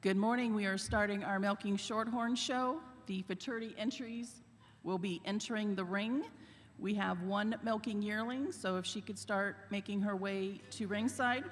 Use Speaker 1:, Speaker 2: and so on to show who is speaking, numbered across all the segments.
Speaker 1: Good morning. We are starting our Milking Shorthorn show. The fraternity entries will be entering the ring. We have one milking yearling, so if she could start making her way to ringside.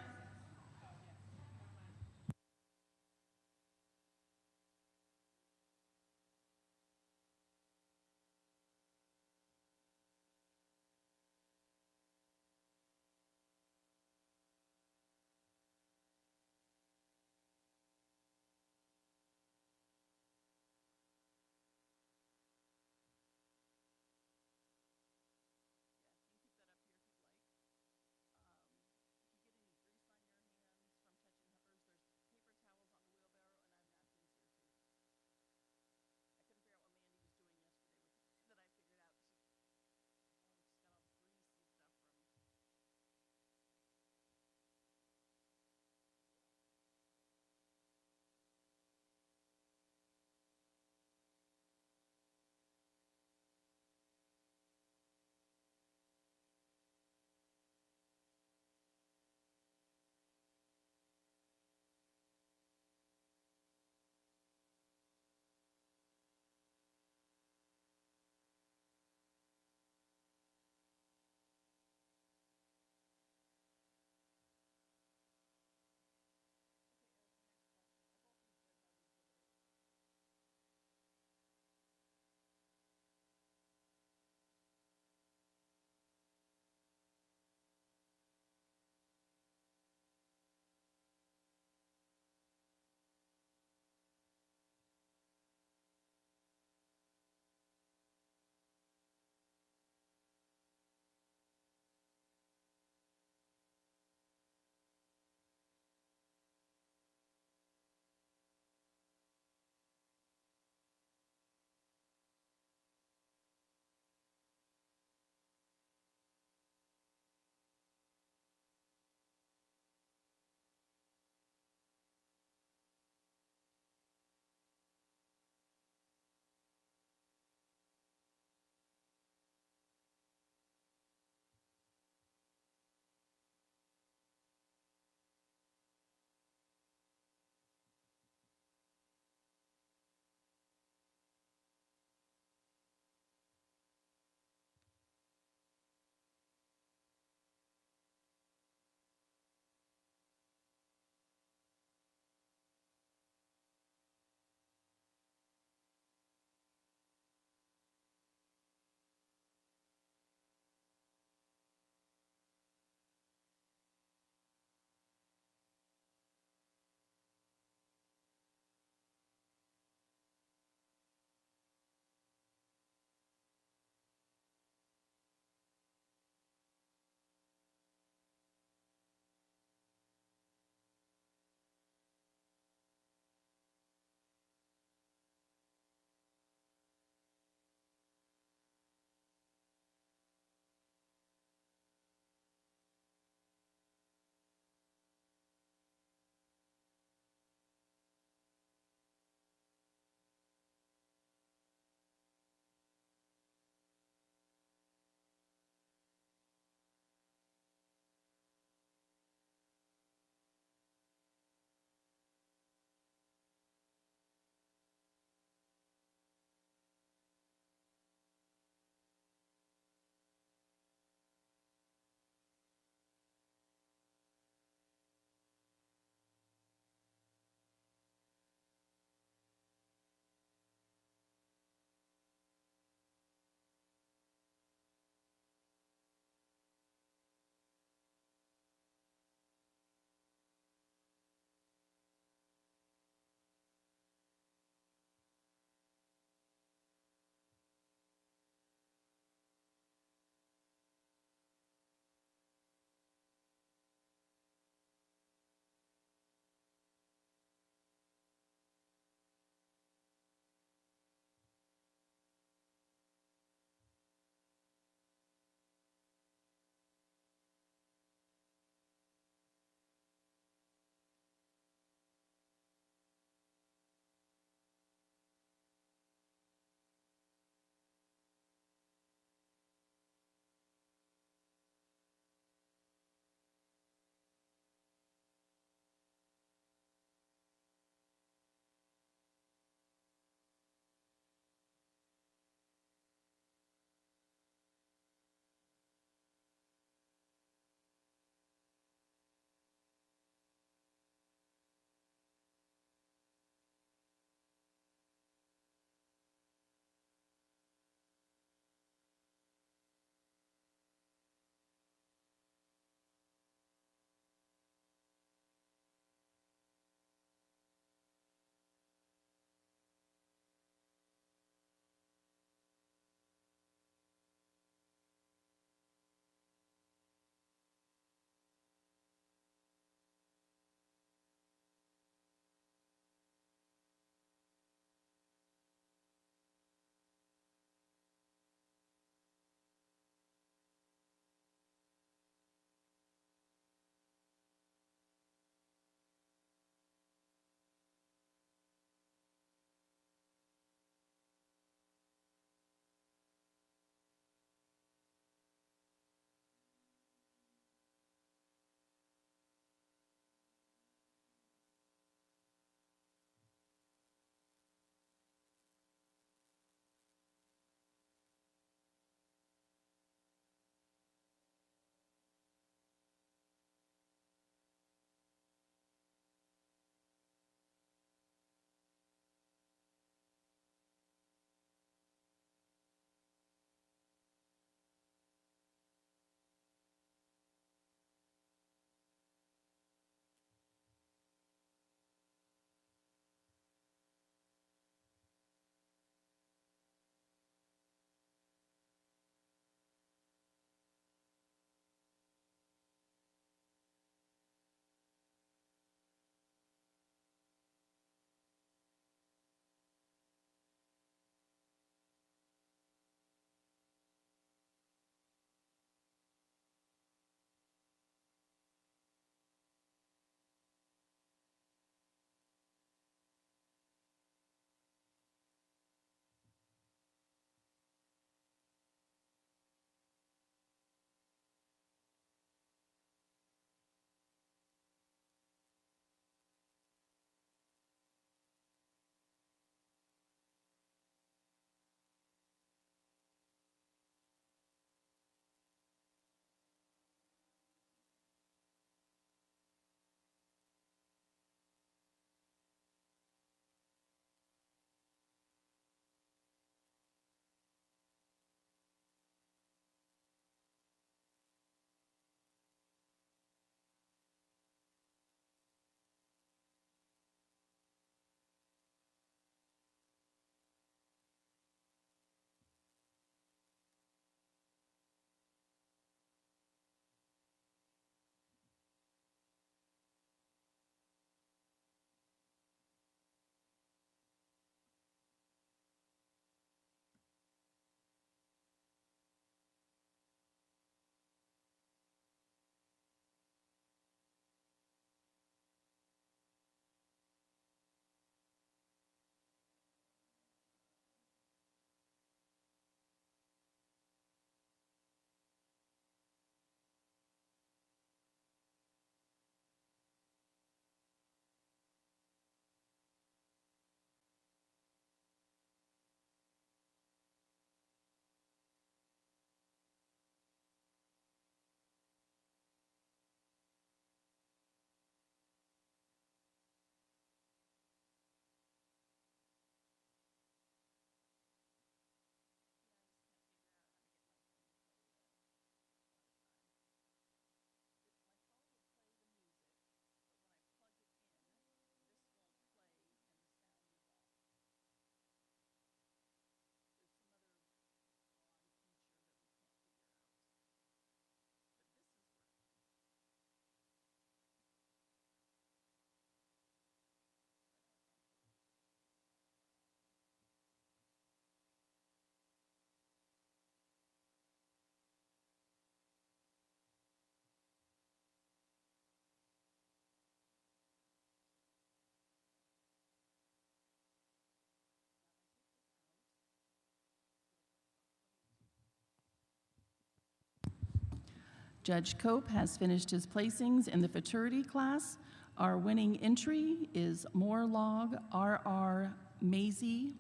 Speaker 1: Judge Cope has finished his placings in the fraternity class. Our winning entry is Morlog RR Maisie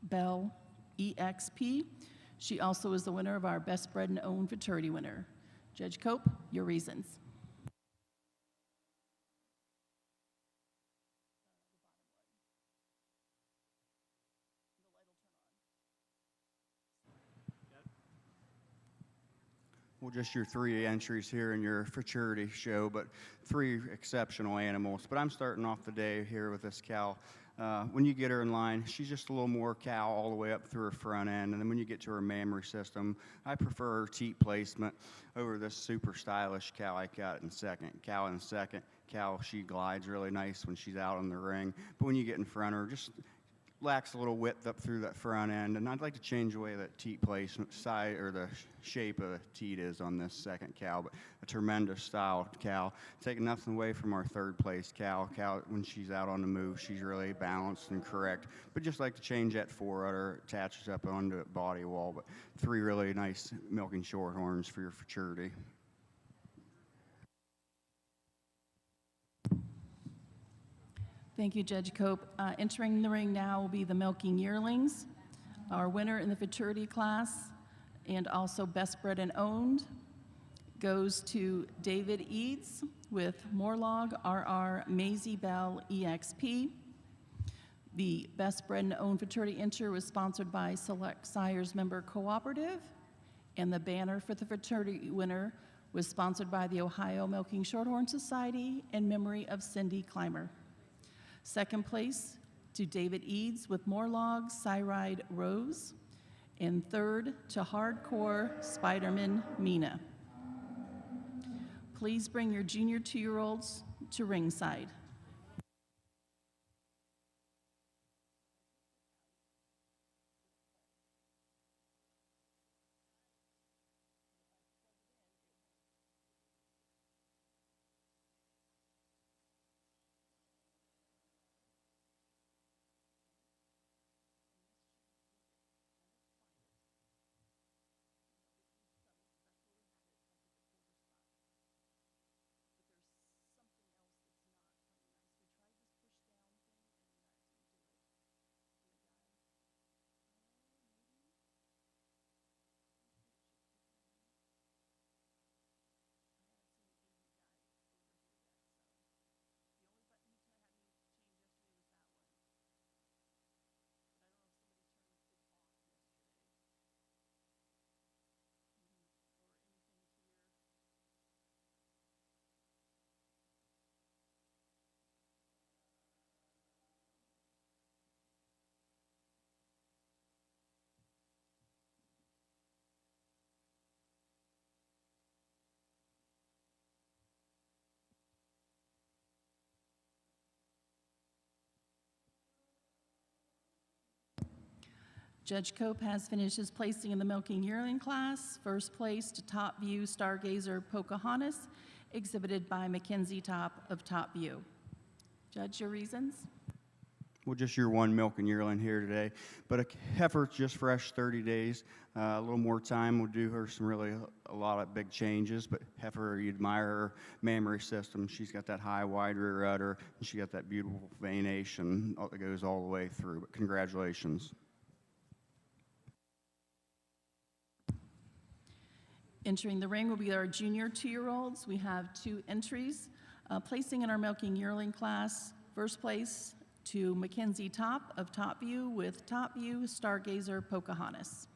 Speaker 1: Bell EXP. She also is the winner of our Best Bred and Owned fraternity winner. Judge Cope, your reasons.
Speaker 2: Well, just your 3 entries here in your fraternity show, but 3 exceptional animals. But I'm starting off the day here with this cow. When you get her in line, she's just a little more cow all the way up through her front end. And then when you get to her mammary system, I prefer her teat placement over this super stylish cow I got in second. Cow in second. Cow, she glides really nice when she's out in the ring. But when you get in front of her, just lacks a little width up through that front end, and I'd like to change the way that teat placement side or the shape of the teat is on this second cow. But a tremendous style cow, taking nothing away from our 3rd place cow. Cow, when she's out on the move, she's really balanced and correct. But just like to change that forerudder, attaches up onto the body wall. But 3 really nice milking shorthorns for your fraternity.
Speaker 1: Thank you, Judge Cope. Entering the ring now will be the milking yearlings. Our winner in the fraternity class and also Best Bred and Owned goes to David Eads with Morlog RR Maisie Bell EXP. The Best Bred and Owned fraternity entry was sponsored by Select Sires Member Cooperative, and the banner for the fraternity winner was sponsored by the Ohio Milking Shorthorn Society in memory of Cindy Clymer. Second place to David Eads with Morlog Cyride Rose. And third to Hardcore Spiderman Mina. Please bring your junior 2-year-olds to ringside. Judge Cope has finished his placing in the milking yearling class. First place to Top View Stargazer Pocahontas, exhibited by Mackenzie Top of Top View. Judge, your reasons?
Speaker 2: Well, just your 1 milking yearling here today, but a heifer just fresh, 30 days. A little more time will do her a lot of big changes, but heifer, you admire her mammary system. She's got that high, wide rear udder, and she got that beautiful veination that goes all the way through. But congratulations.
Speaker 1: Entering the ring will be our junior 2-year-olds. We have 2 entries. Placing in our milking yearling class, first place to Mackenzie Top of Top View with Top View Stargazer Pocahontas.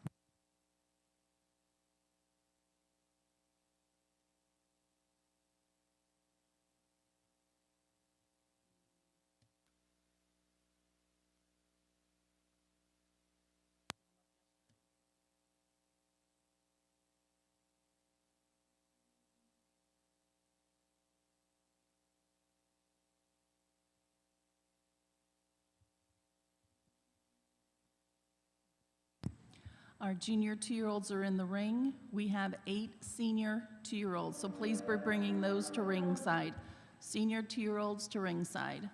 Speaker 1: Our junior 2-year-olds are in the ring. We have 8 senior 2-year-olds, so please be bringing those to ringside. Senior 2-year-olds to ringside.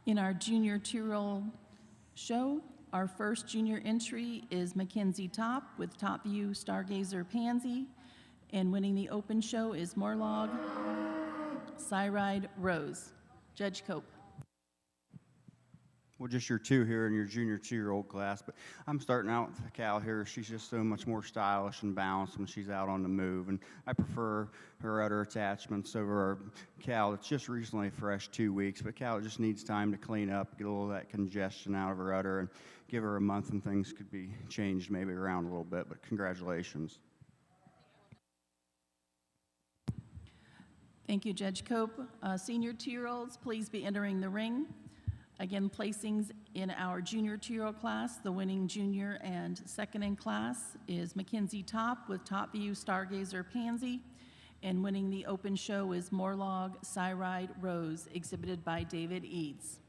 Speaker 1: In our junior two-year-old show, our first junior entry is Mackenzie Top with Top View Stargazer Pansy, and winning the open show is Morlog Cyride Rose. Judge Cope.
Speaker 2: Well, just your two here in your junior two-year-old class, but I'm starting out with Cal here. She's just so much more stylish and balanced when she's out on the move, and I prefer her udder attachments over our Cal that's just recently fresh 2 weeks, but Cal just needs time to clean up, get a little of that congestion out of her udder, and give her a month and things could be changed maybe around a little bit, but congratulations.
Speaker 1: Thank you, Judge Cope. Senior two-year-olds, please be entering the ring. Again, placings in our junior two-year-old class, the winning junior and second in class is Mackenzie Top with Top View Stargazer Pansy, and winning the open show is Morlog Cyride Rose, exhibited by David Eads.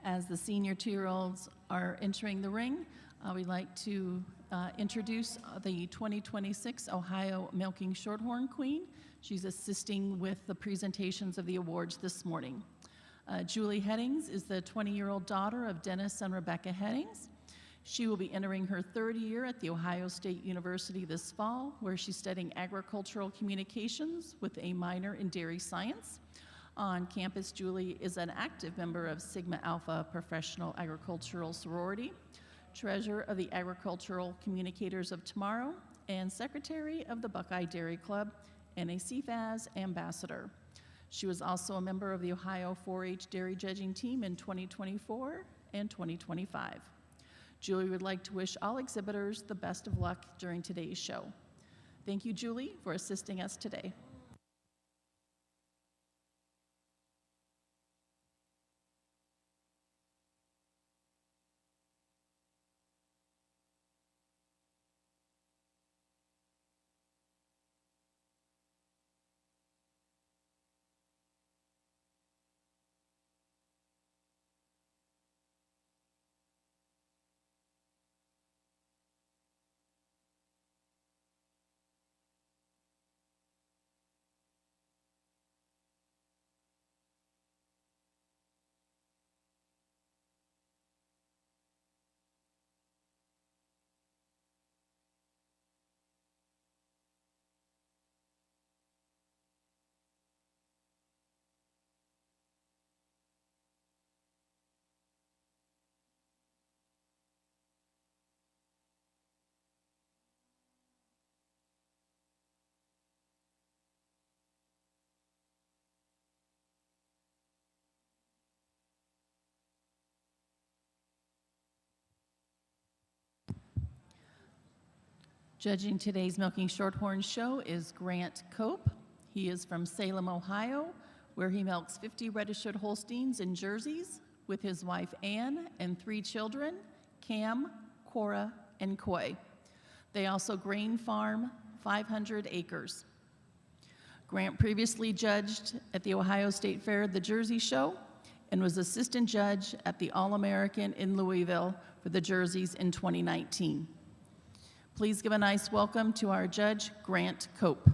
Speaker 1: As the senior two-year-olds are entering the ring, we'd like to introduce the 2026 Ohio Milking Shorthorn Queen. She's assisting with the presentations of the awards this morning. Julie Headings is the 20-year-old daughter of Dennis and Rebecca Headings. She will be entering her third year at The Ohio State University this fall, where she's studying agricultural communications with a minor in dairy science. On campus, Julie is an active member of Sigma Alpha Professional Agricultural Sorority, treasurer of the Agricultural Communicators of Tomorrow, and secretary of the Buckeye Dairy Club, and a CFAS ambassador. She was also a member of the Ohio 4-H Dairy Judging Team in 2024 and 2025. Julie would like to wish all exhibitors the best of luck during today's show. Thank you, Julie, for assisting us today. Judging today's Milking Shorthorn show is Grant Cope. He is from Salem, Ohio, where he milks 50 registered Holsteins and Jerseys with his wife Ann and 3 children, Cam, Cora, and Coy. They also grain farm 500 acres. Grant previously judged at the Ohio State Fair, the Jersey Show, and was assistant judge at the All-American in Louisville for the Jerseys in 2019. Please give a nice welcome to our judge, Grant Cope.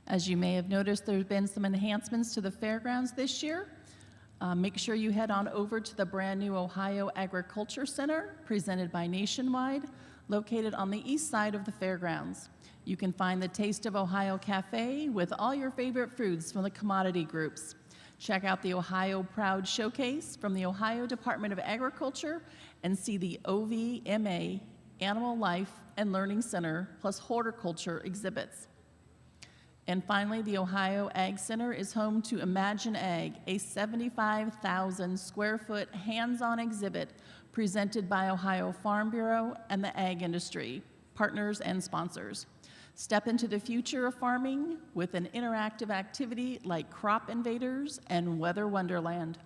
Speaker 1: As you may have noticed, there have been some enhancements to the fairgrounds this year. Make sure you head on over to the brand new Ohio Agriculture Center, presented by Nationwide, located on the east side of the fairgrounds. You can find the Taste of Ohio Cafe with all your favorite foods from the commodity groups. Check out the Ohio Proud Showcase from the Ohio Department of Agriculture and see the OVMA Animal Life and Learning Center plus horticulture exhibits. And finally, the Ohio Ag Center is home to Imagine Ag, a 75,000 square foot hands-on exhibit presented by Ohio Farm Bureau and the ag industry, partners and sponsors. Step into the future of farming with an interactive activity like Crop Invaders and Weather Wonderland.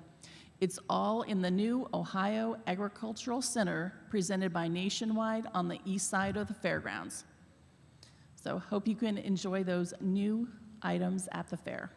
Speaker 1: It's all in the new Ohio Agricultural Center presented by Nationwide on the east side of the fairgrounds. So hope you can enjoy those new items at the fair.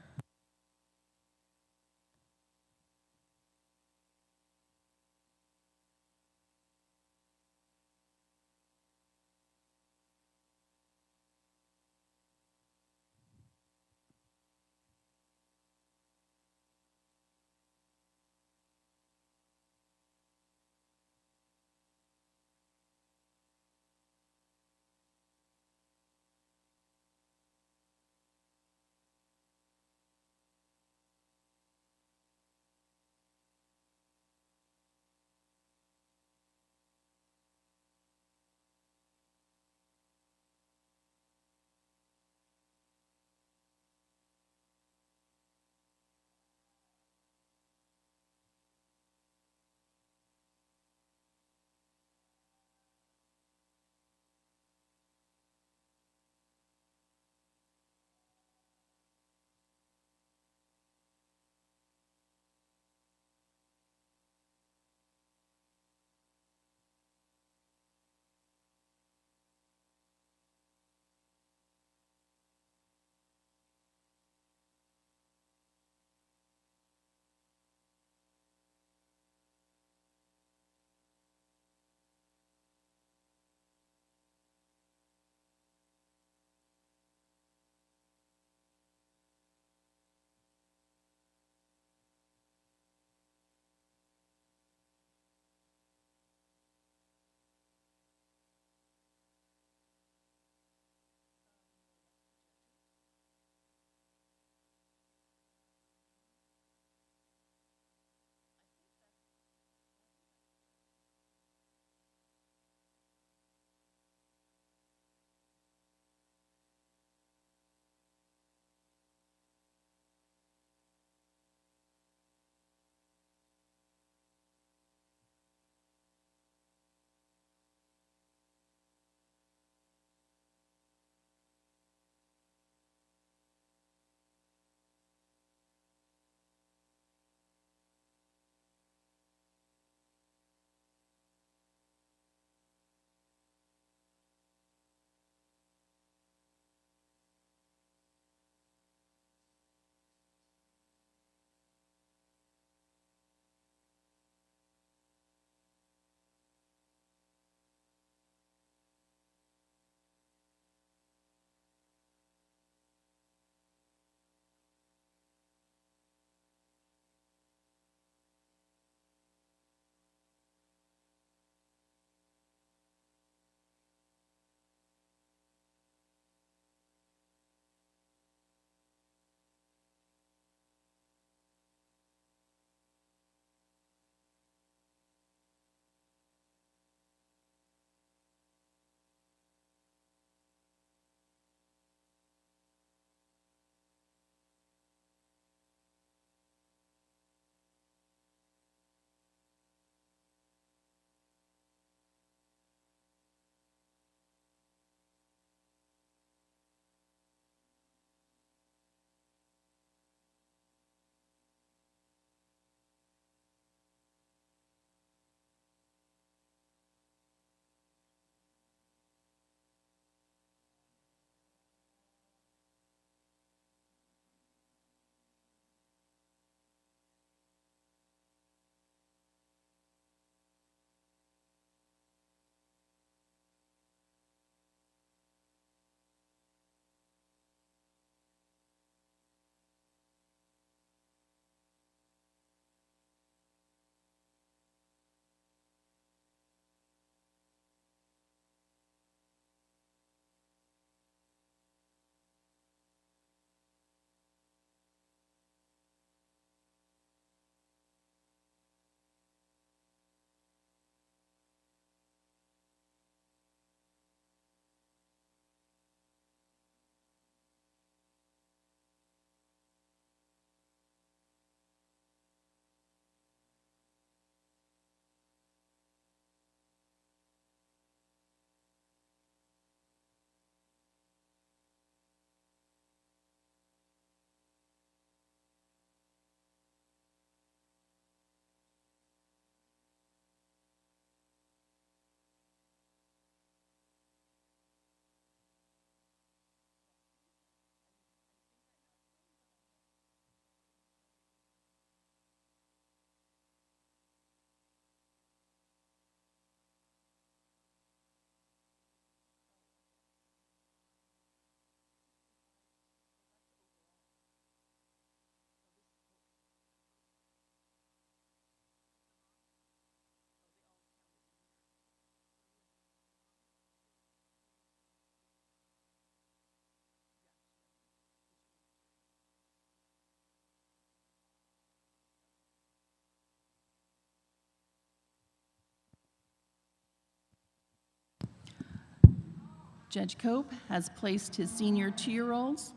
Speaker 1: Judge Cope has placed his senior 2-year-olds.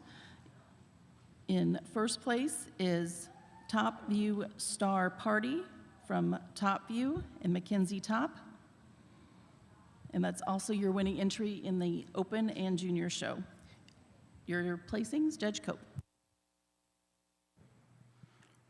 Speaker 1: In first place is Top View Star Party from Top View and Mackenzie Top. And that's also your winning entry in the Open and Junior show. Your placings, Judge Cope.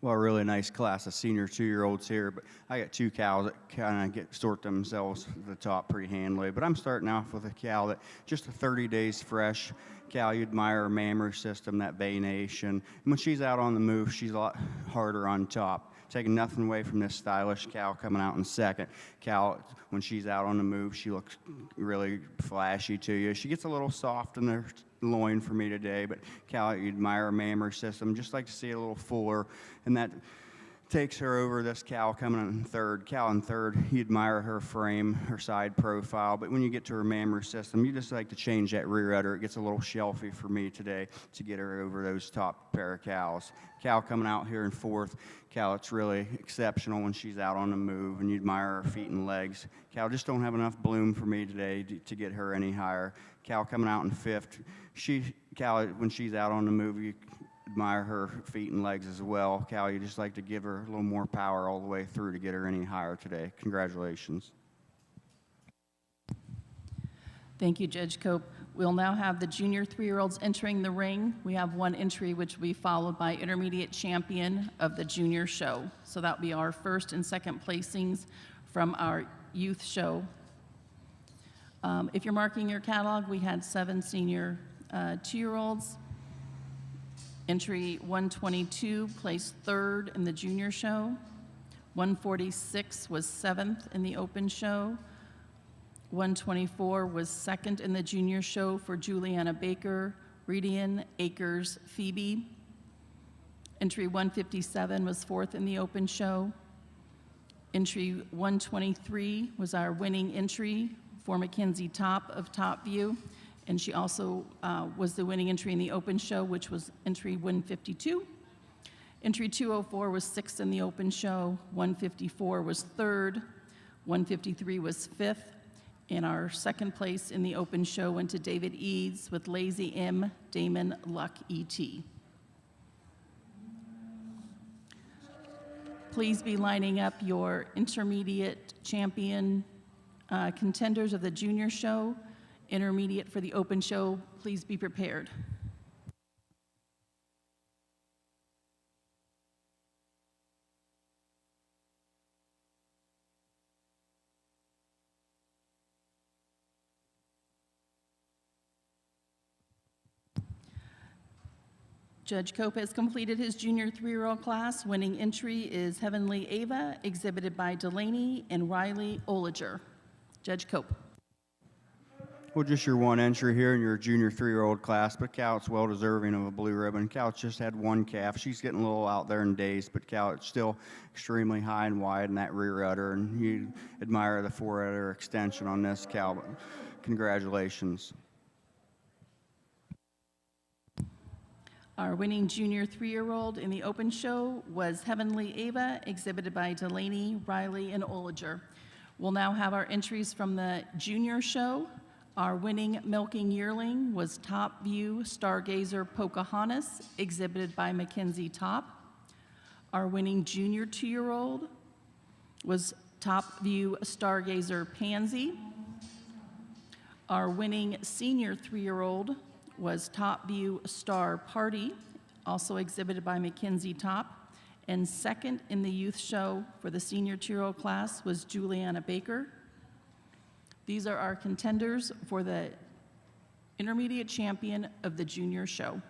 Speaker 2: Well, a really nice class of senior 2-year-olds here, but I got 2 cows that kind of sort themselves to the top pretty handily. But I'm starting off with a cow that just 30 days fresh. Cow you admire her mammary system, that venation. And when she's out on the move, she's a lot harder on top. Taking nothing away from this stylish cow coming out in second. Cow, when she's out on the move, she looks really flashy to you. She gets a little soft in the loin for me today, but cow, you admire her mammary system. Just like to see it a little fuller, and that takes her over this cow coming in third. Cow in third, you admire her frame, her side profile, but when you get to her mammary system, you just like to change that rear udder. It gets a little shelfy for me today to get her over those top pair of cows. Cow coming out here in fourth. Cow, it's really exceptional when she's out on the move, and you admire her feet and legs. Cow just don't have enough bloom for me today to get her any higher. Cow coming out in fifth. Cow, when she's out on the move, you admire her feet and legs as well. Cow, you just like to give her a little more power all the way through to get her any higher today. Congratulations.
Speaker 1: Thank you, Judge Cope. We'll now have the junior 3-year-olds entering the ring. We have one entry, which will be followed by intermediate champion of the junior show. So that'll be our first and second placings from our youth show. If you're marking your catalog, we had 7 senior 2-year-olds. Entry 122 placed 3rd in the junior show. 146 was 7th in the open show. 124 was 2nd in the junior show for Juliana Baker, Redian Akers Phoebe. Entry 157 was 4th in the open show. Entry 123 was our winning entry for Mackenzie Top of Top View, and she also was the winning entry in the open show, which was entry 152. Entry 204 was 6th in the open show. 154 was 3rd. 153 was 5th. And our second place in the open show went to David Eads with Lazy M, Damon Luck E.T. Please be lining up your intermediate champion contenders of the junior show. Intermediate for the open show, please be prepared. Judge Cope has completed his junior 3-year-old class. Winning entry is Heavenly Ava, exhibited by Delaney and Riley Oliger. Judge Cope.
Speaker 2: Well, just your one entry here in your junior 3-year-old class, but Cal's well deserving of a blue ribbon. Cal's just had one calf. She's getting a little out there in days, but Cal's still extremely high and wide in that rear udder, and you admire the 4-udder extension on this Cal. Congratulations.
Speaker 1: Our winning junior 3-year-old in the open show was Heavenly Ava, exhibited by Delaney, Riley, and Oliger. We'll now have our entries from the junior show. Our winning milking yearling was Top View Stargazer Pocahontas, exhibited by Mackenzie Top. Our winning junior 2-year-old was Top View Stargazer Pansy. Our winning senior 3-year-old was Top View Star Party, also exhibited by Mackenzie Top. And second in the youth show for the senior 2-year-old class was Juliana Baker. These are our contenders for the intermediate champion of the junior show.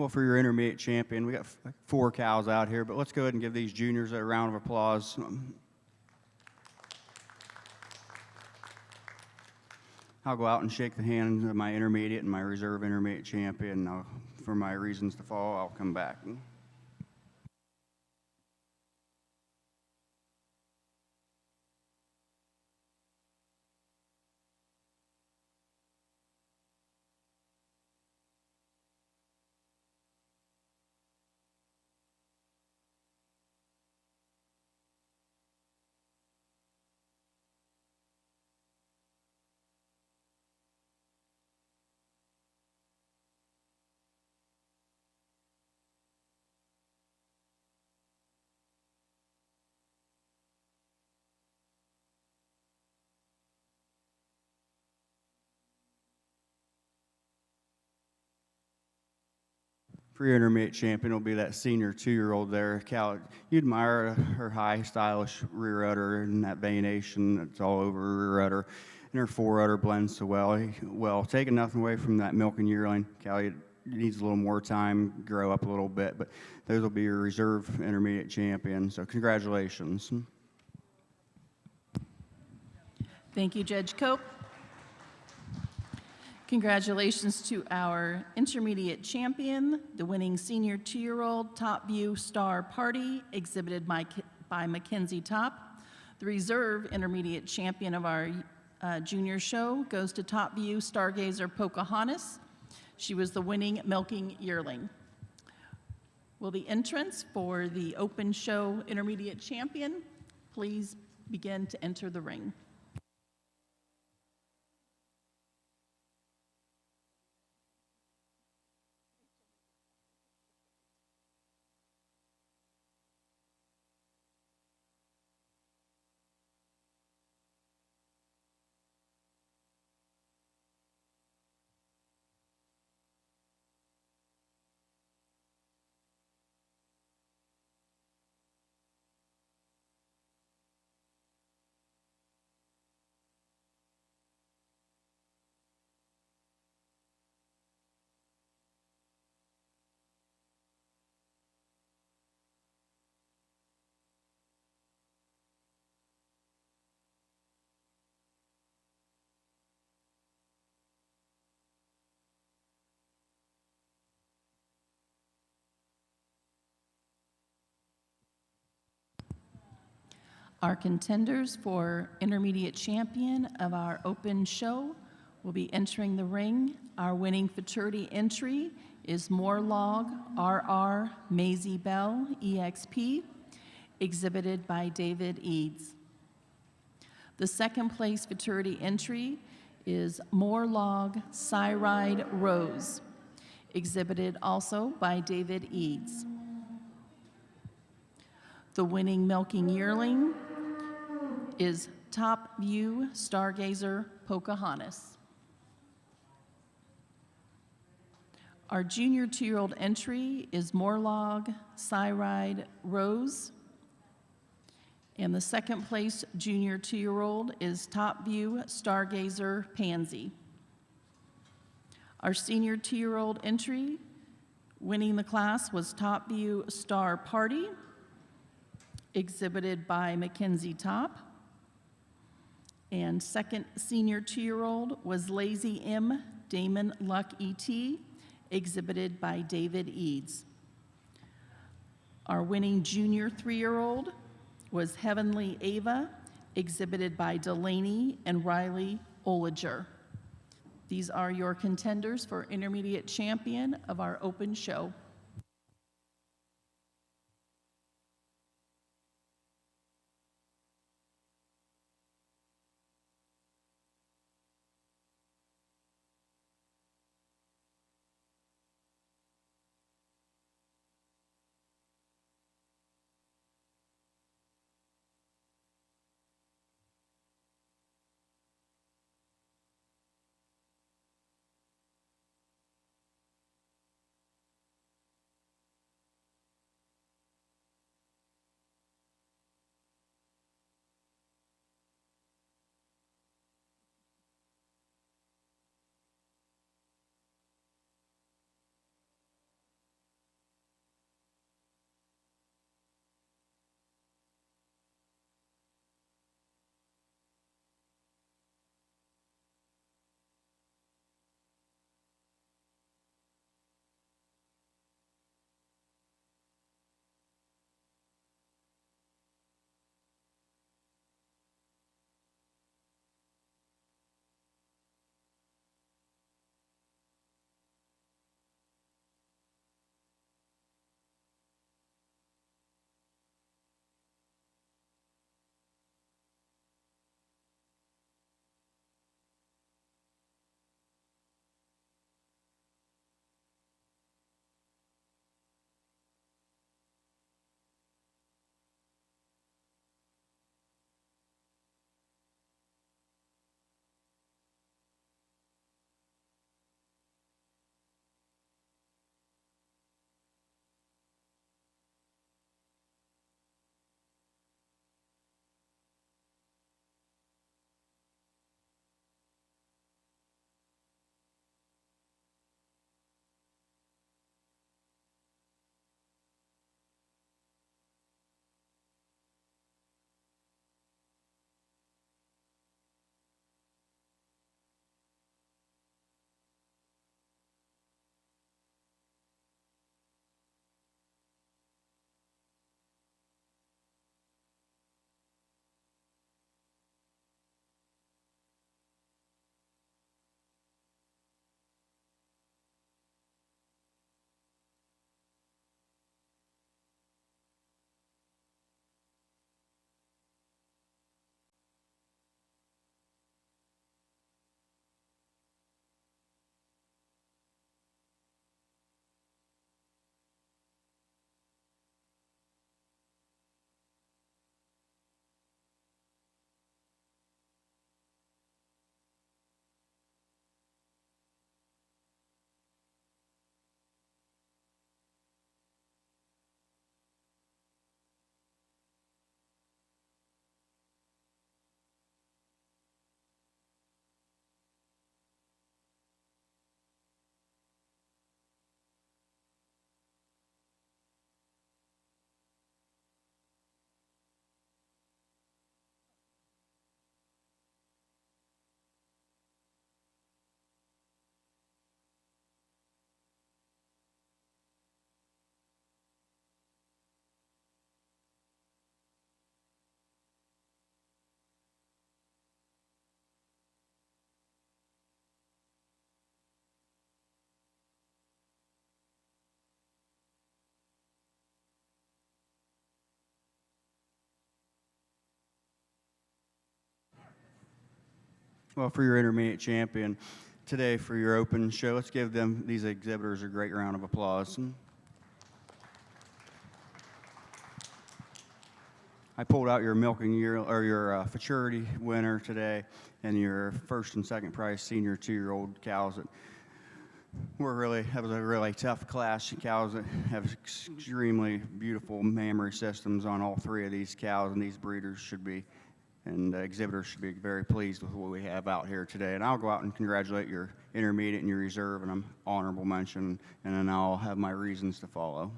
Speaker 2: Well, for your intermediate champion, we got 4 cows out here, but let's go ahead and give these juniors a round of applause. I'll go out and shake the hands of my intermediate and my reserve intermediate champion. For my reasons to fall, I'll come back. For your intermediate champion will be that senior 2-year-old there. Cal, you admire her high, stylish rear udder and that venation that's all over her rear udder. And her fore udder blends so well. Well, taking nothing away from that milking yearling, Cal, needs a little more time, grow up a little bit, but those will be your reserve intermediate champions. So congratulations.
Speaker 1: Thank you, Judge Cope. Congratulations to our intermediate champion, the winning senior 2-year-old Top View Star Party, exhibited by Mackenzie Top. The reserve intermediate champion of our junior show goes to Top View Stargazer Pocahontas. She was the winning milking yearling. Will the entrants for the open show intermediate champion please begin to enter the ring? Our contenders for intermediate champion of our open show will be entering the ring. Our winning futurity entry is Morlog RR Maisie Bell EXP, exhibited by David Eads. The second place futurity entry is Morlog Cyride Rose, exhibited also by David Eads. The winning milking yearling is Top View Stargazer Pocahontas. Our junior 2-year-old entry is Morlog Cyride Rose. And the second place junior 2-year-old is Top View Stargazer Pansy. Our senior 2-year-old entry winning the class was Top View Star Party, exhibited by Mackenzie Top. And second senior 2-year-old was Lazy M Damon Luck ET, exhibited by David Eads. Our winning junior 3-year-old was Heavenly Ava, exhibited by Delaney and Riley Oliger. These are your contenders for intermediate champion of our open show.
Speaker 2: Well, for your intermediate champion today, for your open show, let's give these exhibitors a great round of applause. I pulled out your milking year or your futurity winner today, and your first and second prize senior 2-year-old cows that that was a really tough class. Cows that have extremely beautiful mammary systems on all 3 of these cows, and these breeders should be, and exhibitors should be very pleased with what we have out here today. And I'll go out and congratulate your intermediate and your reserve, and I'm honorable mention, and then I'll have my reasons to follow.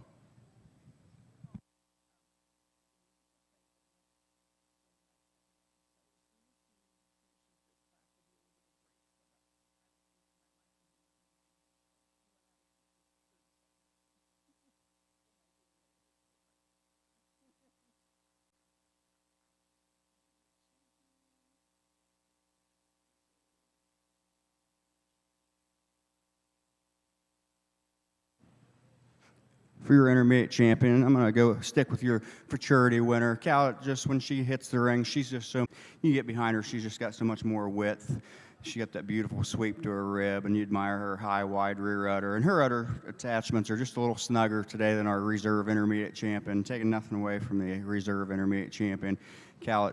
Speaker 2: For your intermediate champion, I'm going to go stick with your futurity winner. Cal, just when she hits the ring, she's just so, you get behind her, she's just got so much more width. She got that beautiful sweep to her rib, and you admire her high, wide rear udder. And her udder attachments are just a little snugger today than our reserve intermediate champion, taking nothing away from the reserve intermediate champion. Cal,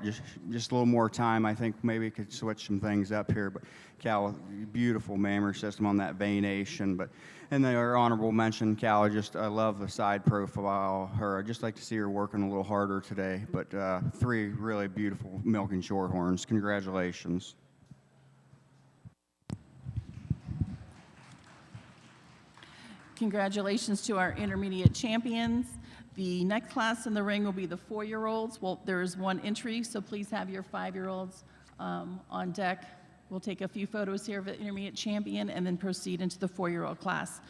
Speaker 2: just a little more time, I think maybe could switch some things up here. But Cal, beautiful mammary system on that veination. And our honorable mention, Cal, I love the side profile. I'd just like to see her working a little harder today. But 3 really beautiful milking shorthorns. Congratulations.
Speaker 1: Congratulations to our intermediate champions. The next class in the ring will be the 4-year-olds. Well, there is 1 entry, so please have your 5-year-olds on deck. We'll take a few photos here of the intermediate champion and then proceed into the 4-year-old class.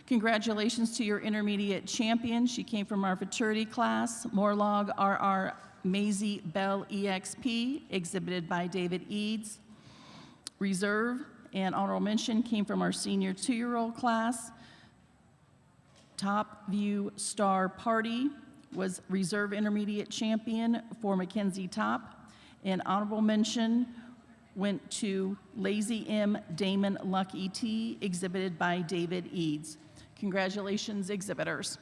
Speaker 1: Congratulations to your intermediate champion. She came from our futurity class, Morlog RR Maisie Bell EXP, exhibited by David Eads. Reserve and honorable mention came from our senior 2-year-old class. Top View Star Party was reserve intermediate champion for Mackenzie Top. And honorable mention went to Lazy M Damon Luck ET, exhibited by David Eads. Congratulations, exhibitors.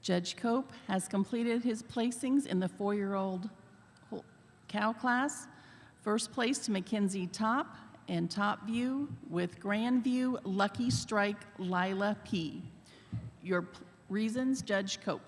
Speaker 1: Judge Cope has completed his placings in the 4-year-old cow class. First place to Mackenzie Top and Top View with Grand View Lucky Strike Lila P. Your reasons, Judge Cope.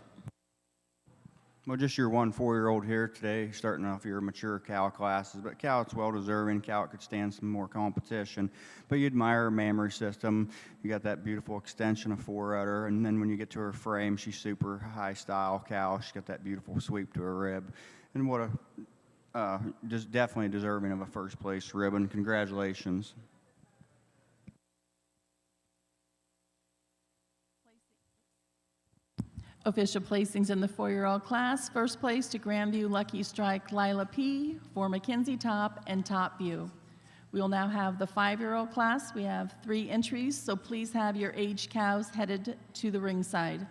Speaker 2: Well, just your 1 4-year-old here today, starting off your mature cow classes. But cow, it's well deserving. Cow, it could stand some more competition. But you admire her mammary system. You got that beautiful extension of forerudder. And then when you get to her frame, she's super high style cow. She's got that beautiful sweep to her rib. And what a, just definitely deserving of a first place ribbon. Congratulations.
Speaker 1: Official placings in the 4-year-old class. First place to Grandview Lucky Strike Lila P. for Mackenzie Top and Top View. We will now have the 5-year-old class. We have 3 entries, so please have your aged cows headed to the ringside.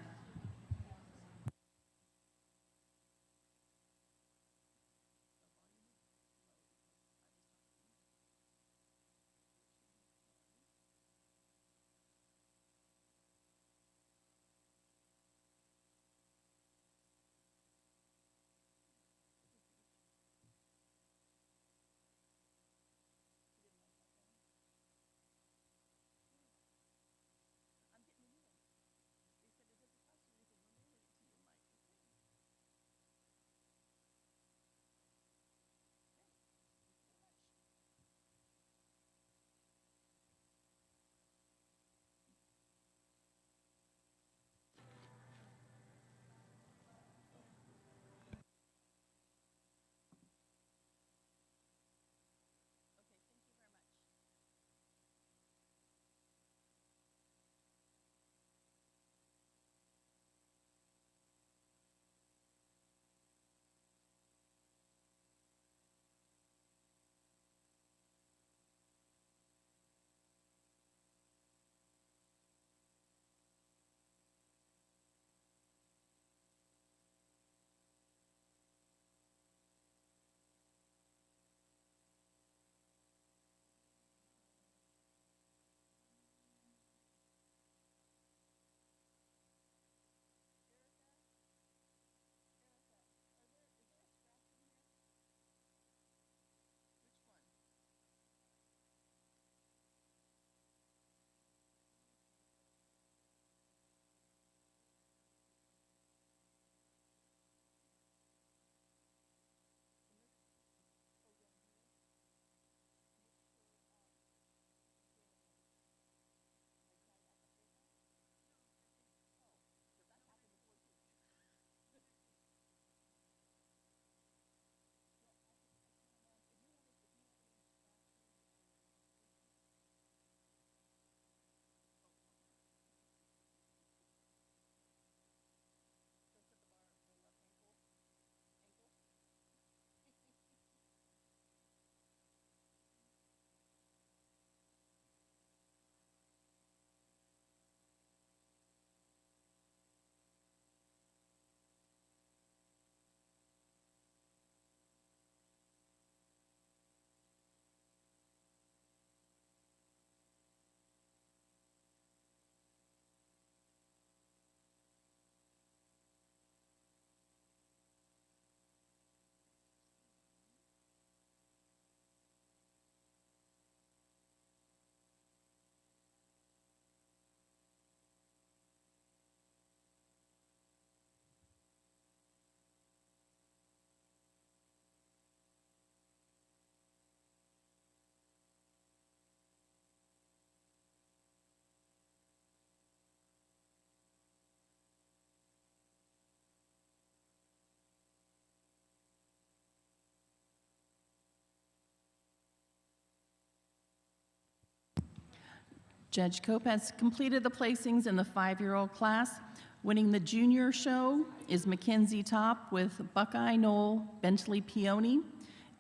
Speaker 1: Judge Cope has completed the placings in the 5-year-old class. Winning the junior show is Mackenzie Top with Buckeye Knoll Bentley Peony.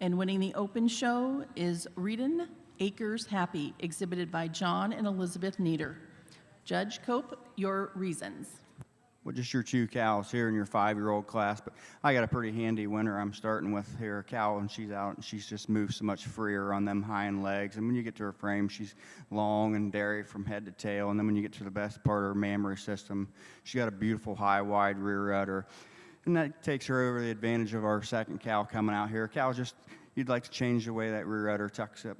Speaker 1: And winning the open show is Reedon Acres Happy, exhibited by John and Elizabeth Nieder. Judge Cope, your reasons.
Speaker 2: Well, just your two cows here in your 5-year-old class, but I got a pretty handy winner I'm starting with here. A cow, and she's out, and she's just moved so much freer on them hind legs. And when you get to her frame, she's long and dairy from head to tail. And then when you get to the best part of her mammary system, she got a beautiful high, wide rear udder. And that takes her over the advantage of our second cow coming out here. Cow just, you'd like to change the way that rear udder tucks up,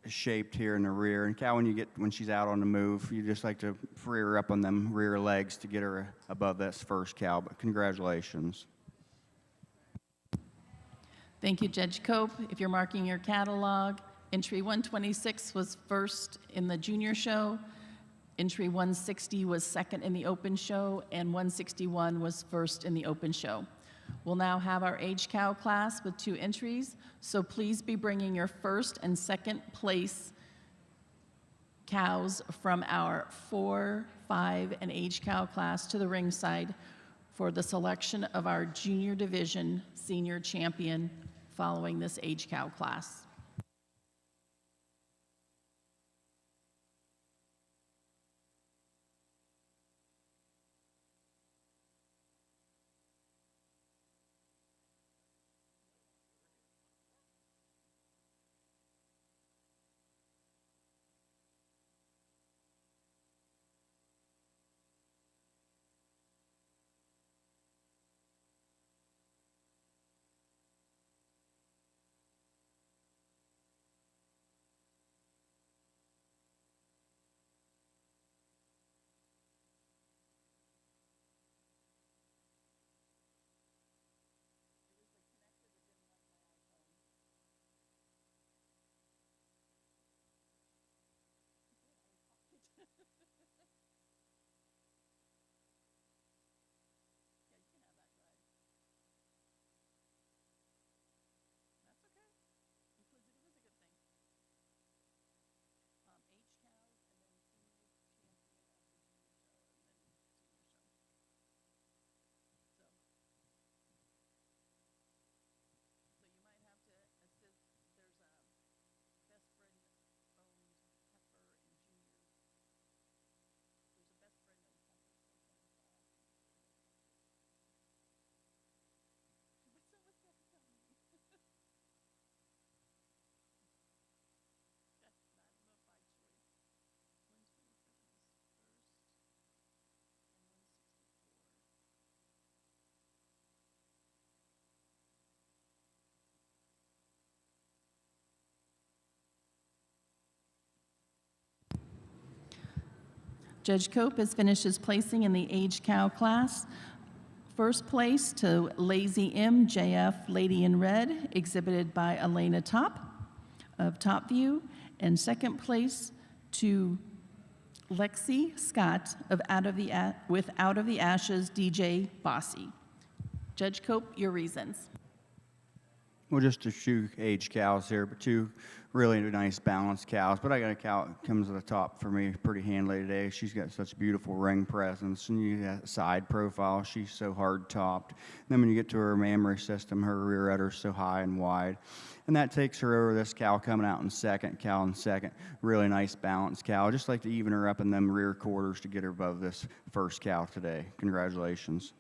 Speaker 2: shaped here in the rear. And cow, when she's out on the move, you just like to free her up on them rear legs to get her above this first cow. But congratulations.
Speaker 1: Thank you, Judge Cope. If you're marking your catalog, entry 126 was first in the junior show. Entry 160 was second in the open show, and 161 was first in the open show. We'll now have our age cow class with 2 entries, so please be bringing your first and second place cows from our 4, 5, and age cow class to the ringside for the selection of our junior division senior champion following this age cow class. Judge Cope has finished his placing in the age cow class. First place to Lazy M, JF Lady in Red, exhibited by Elena Top of Top View, and second place to Lexi Scott of Out of the Ashes, DJ Bossy. Judge Cope, your reasons.
Speaker 2: Well, just 2 age cows here, but 2 really nice balanced cows. But I got a cow that comes to the top for me pretty handily today. She's got such beautiful ring presence, and you got side profile. She's so hard topped. And then when you get to her mammary system, her rear udder's so high and wide. And that takes her over this cow coming out in second, really nice balanced cow. Just like to even her up in them rear quarters to get her above this first cow today. Congratulations.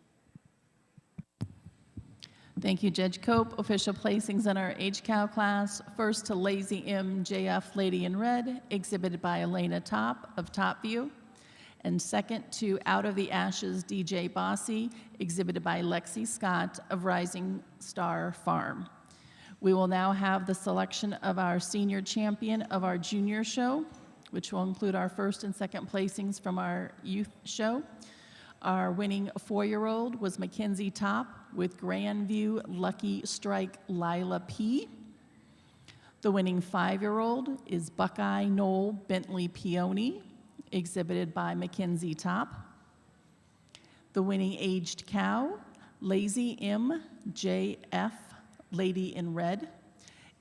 Speaker 1: Thank you, Judge Cope. Official placings in our age cow class. First to Lazy M, JF Lady in Red, exhibited by Elena Top of Top View. And second to Out of the Ashes, DJ Bossy, exhibited by Lexi Scott of Rising Star Farm. We will now have the selection of our senior champion of our junior show, which will include our first and second placings from our youth show. Our winning 4-year-old was Mackenzie Top with Grandview Lucky Strike Lila P. The winning 5-year-old is Buckeye Knoll Bentley Peony, exhibited by Mackenzie Top. The winning aged cow, Lazy M JF Lady in Red,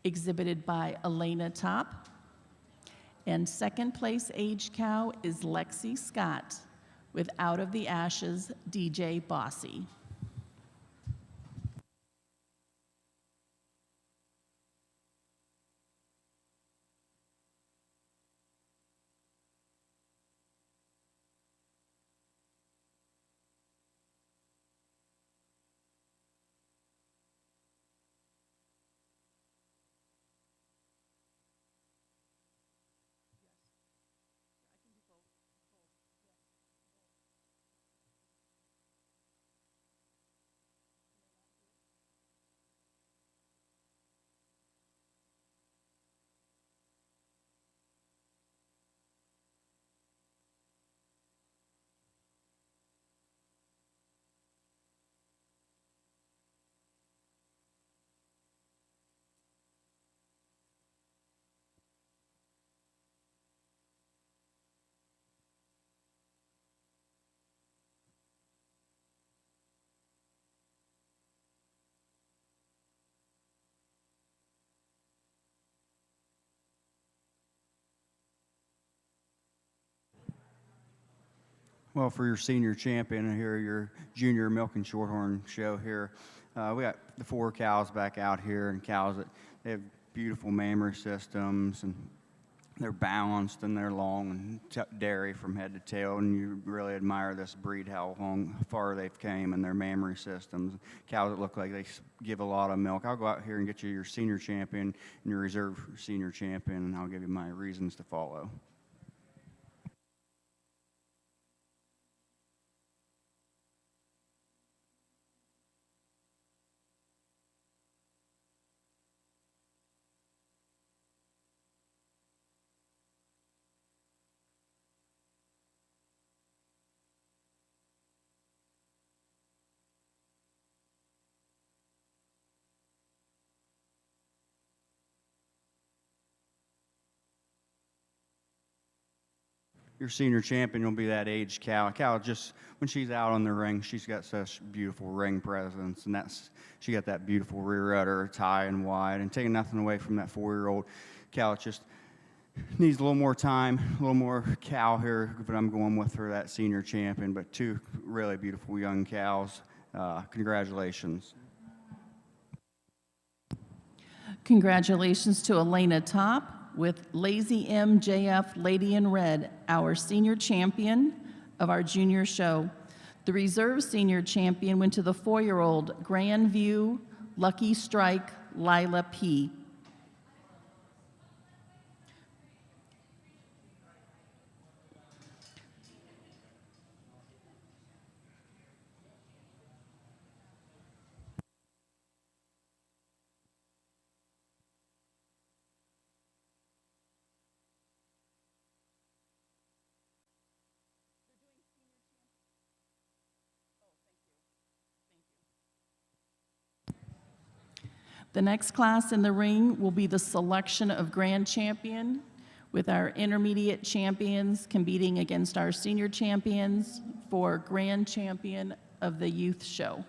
Speaker 1: exhibited by Elena Top. And second place aged cow is Lexi Scott with Out of the Ashes, DJ Bossy.
Speaker 2: Well, for your senior champion here, your junior milk and shorthorn show here, we got the 4 cows back out here, and cows that they have beautiful mammary systems, and they're balanced and they're long and dairy from head to tail, and you really admire this breed, how far they've came in their mammary systems. Cows that look like they give a lot of milk. I'll go out here and get you your senior champion and your reserve senior champion, and I'll give you my reasons to follow. Your senior champion will be that aged cow. A cow just, when she's out on the ring, she's got such beautiful ring presence, and she got that beautiful rear udder, high and wide, and taking nothing away from that 4-year-old cow. It just needs a little more time, a little more cow here, but I'm going with her, that senior champion. But 2 really beautiful young cows. Congratulations.
Speaker 1: Congratulations to Elena Top with Lazy M JF Lady in Red, our senior champion of our junior show. The reserve senior champion went to the 4-year-old Grandview Lucky Strike Lila P. The next class in the ring will be the selection of grand champion, with our intermediate champions competing against our senior champions for grand champion of the youth show.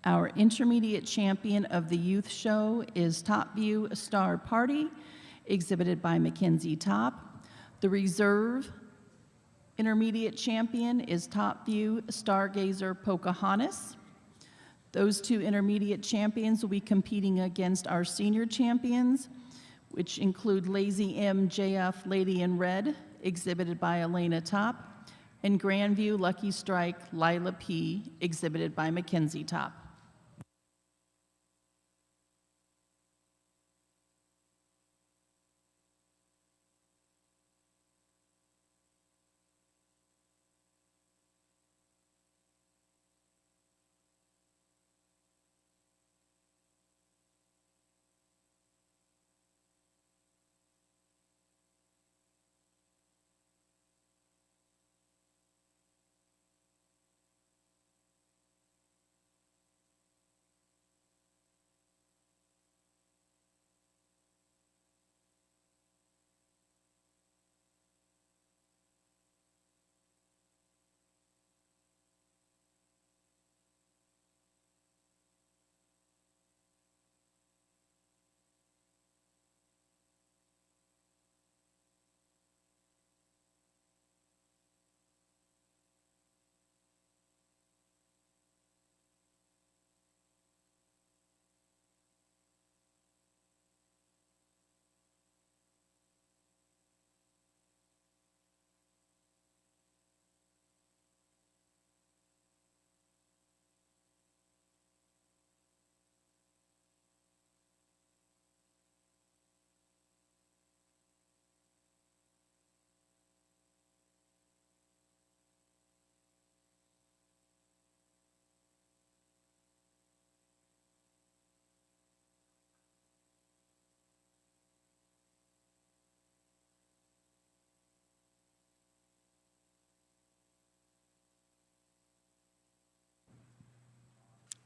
Speaker 1: Our intermediate champion of the youth show is Top View Star Party, exhibited by Mackenzie Top. The reserve intermediate champion is Top View Stargazer Pocahontas. Those 2 intermediate champions will be competing against our senior champions, which include Lazy M JF Lady in Red, exhibited by Elena Top, and Grandview Lucky Strike Lila P, exhibited by Mackenzie Top.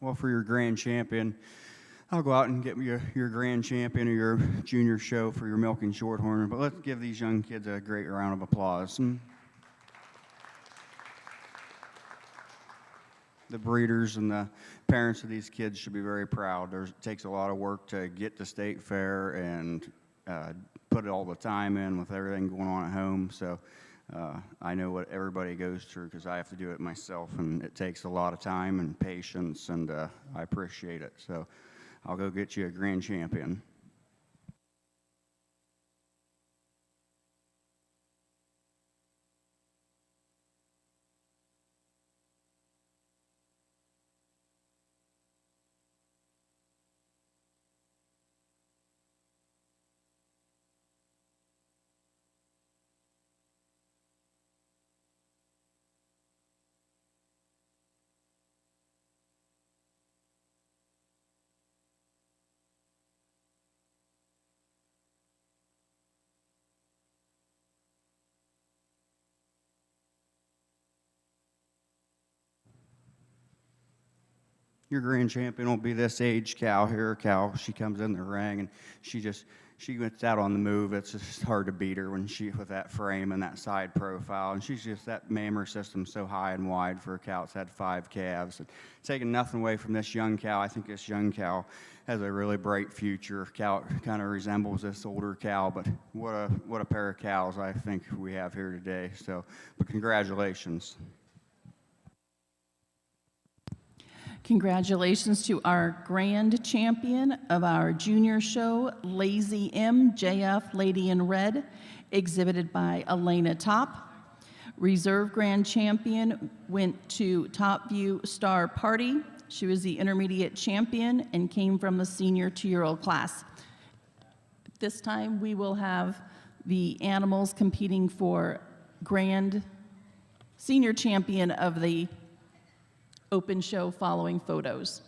Speaker 2: Well, for your grand champion, I'll go out and get your grand champion or your junior show for your milking shorthorn. But let's give these young kids a great round of applause. The breeders and the parents of these kids should be very proud. It takes a lot of work to get to state fair and put all the time in with everything going on at home. So I know what everybody goes through because I have to do it myself, and it takes a lot of time and patience, and I appreciate it. So I'll go get you a grand champion. Your grand champion will be this age cow here. Cow, she comes in the ring and she gets out on the move. It's just hard to beat her when with that frame and that side profile. And she's just, that mammer system's so high and wide for a cow that's had 5 calves. And taking nothing away from this young cow, I think this young cow has a really bright future. Cow kind of resembles this older cow, but what a pair of cows I think we have here today. So, but congratulations.
Speaker 1: Congratulations to our grand champion of our junior show, Lazy M, JF Lady in Red, exhibited by Elena Top. Reserve grand champion went to Top View Star Party. She was the intermediate champion and came from the senior 2-year-old class. This time we will have the animals competing for grand senior champion of the open show following photos.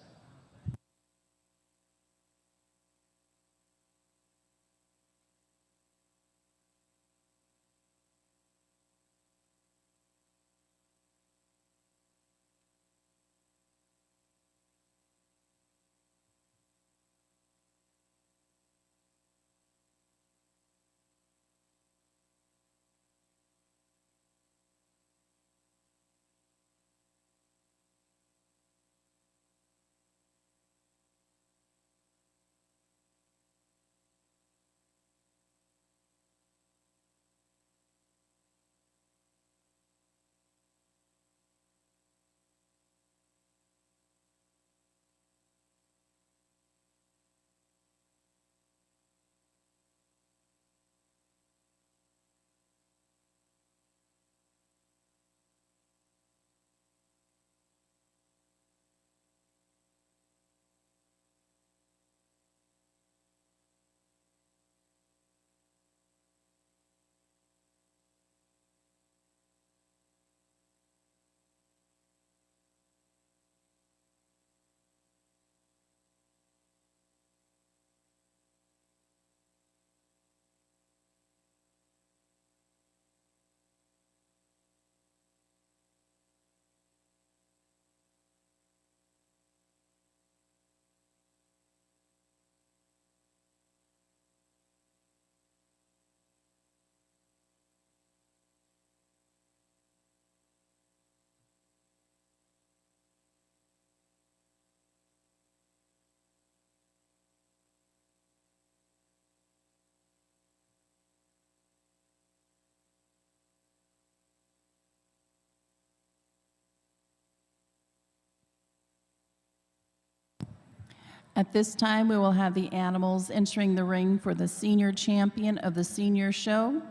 Speaker 1: At this time, we will have the animals entering the ring for the senior champion of the senior show,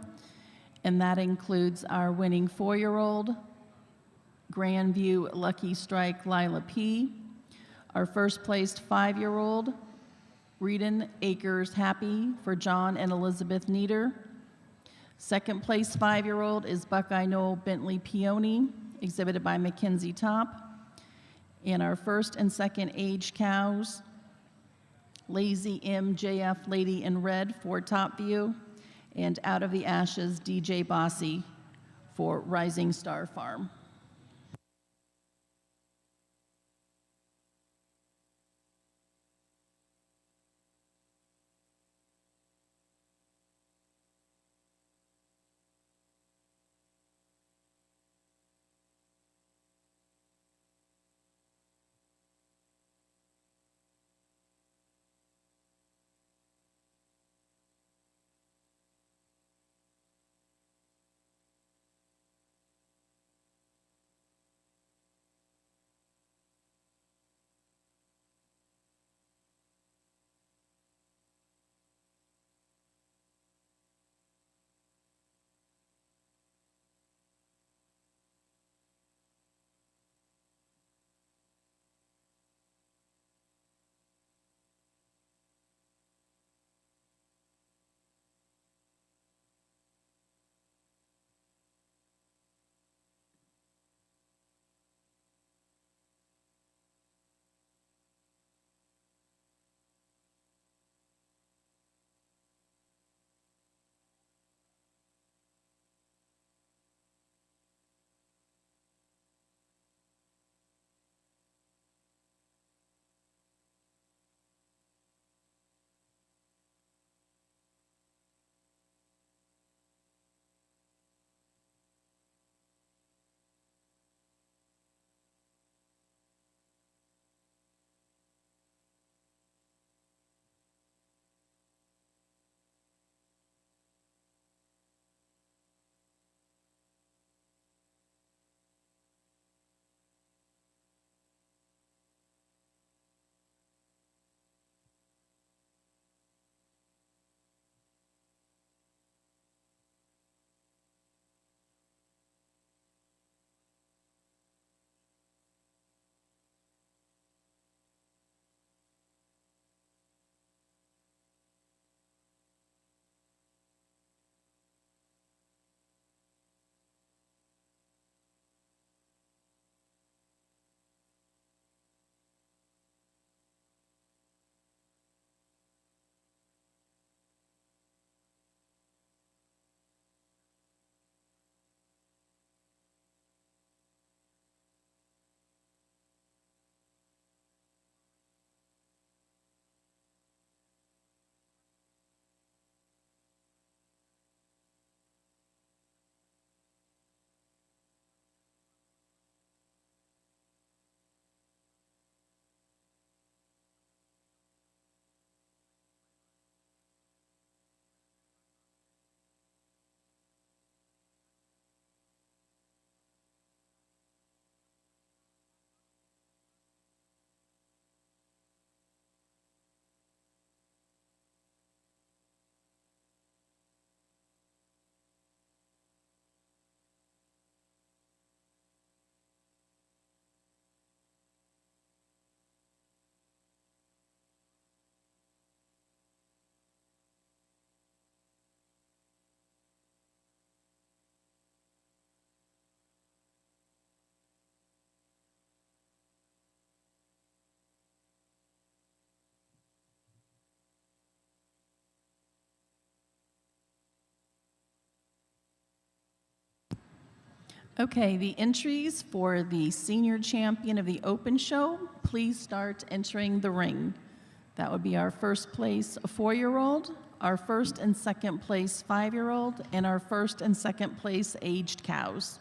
Speaker 1: and that includes our winning 4-year-old, Grandview Lucky Strike Lila P, our first placed 5-year-old, Reedon Acres Happy for John and Elizabeth Nieder. Second place 5-year-old is Buckeye Knoll Bentley Peony, exhibited by Mackenzie Top. And our first and second age cows, Lazy M, JF Lady in Red for Top View, and Out of the Ashes, DJ Bossy for Rising Star Farm. Okay, the entries for the senior champion of the open show, please start entering the ring. That would be our first place 4-year-old, our first and second place 5-year-old, and our first and second place aged cows.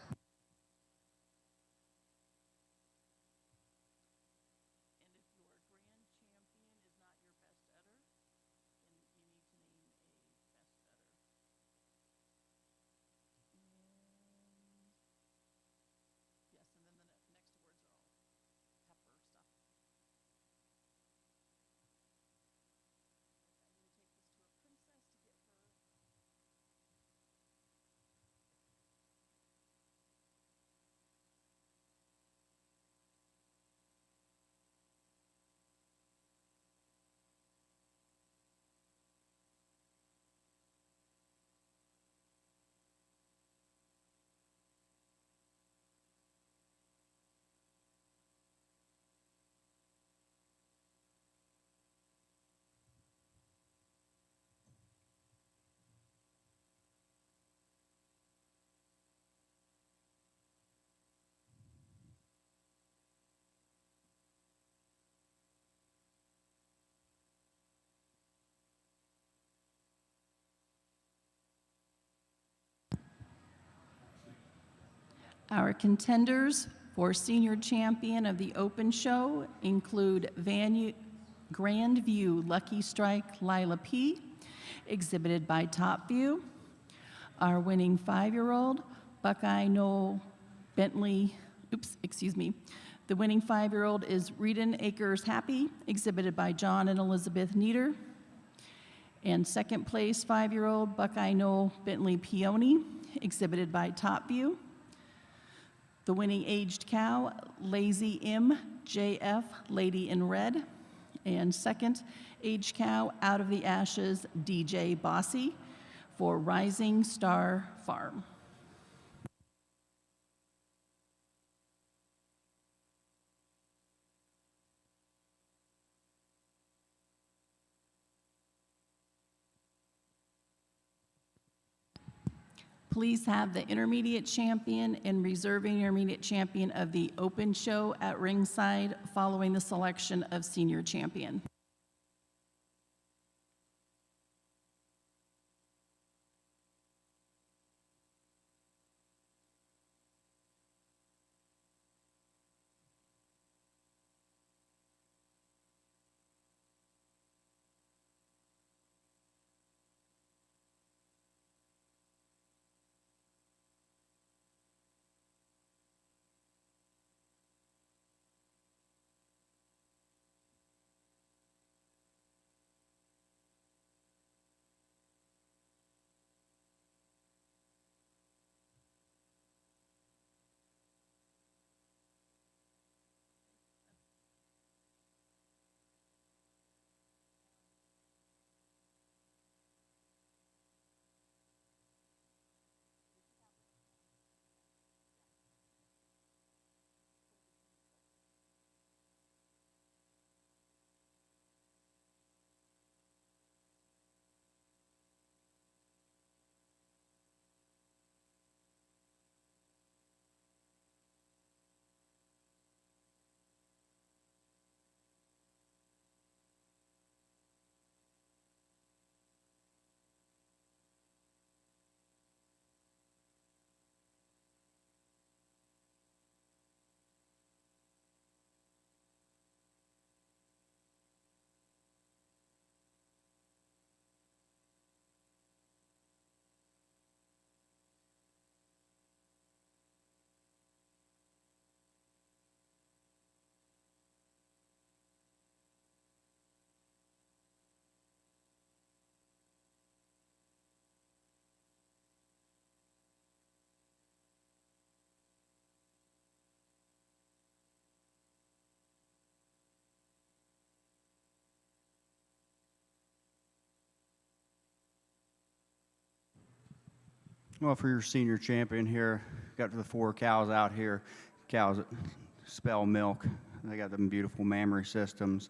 Speaker 1: Our contenders for senior champion of the open show include Grandview Lucky Strike Lila P, exhibited by Top View. Our winning 5-year-old, Buckeye Noel Bentley, The winning 5-year-old is Reedon Acres Happy, exhibited by John and Elizabeth Nieder. And second place 5-year-old, Buckeye Noel Bentley Peony, exhibited by Top View. The winning aged cow, Lazy M JF Lady in Red. And second aged cow, Out of the Ashes, DJ Bossy, for Rising Star Farm. Please have the intermediate champion and reserving intermediate champion of the open show at ringside following the selection of senior champion.
Speaker 2: Well, for your senior champion here, got the 4 cows out here, cows that spell milk. They got them beautiful mammary systems.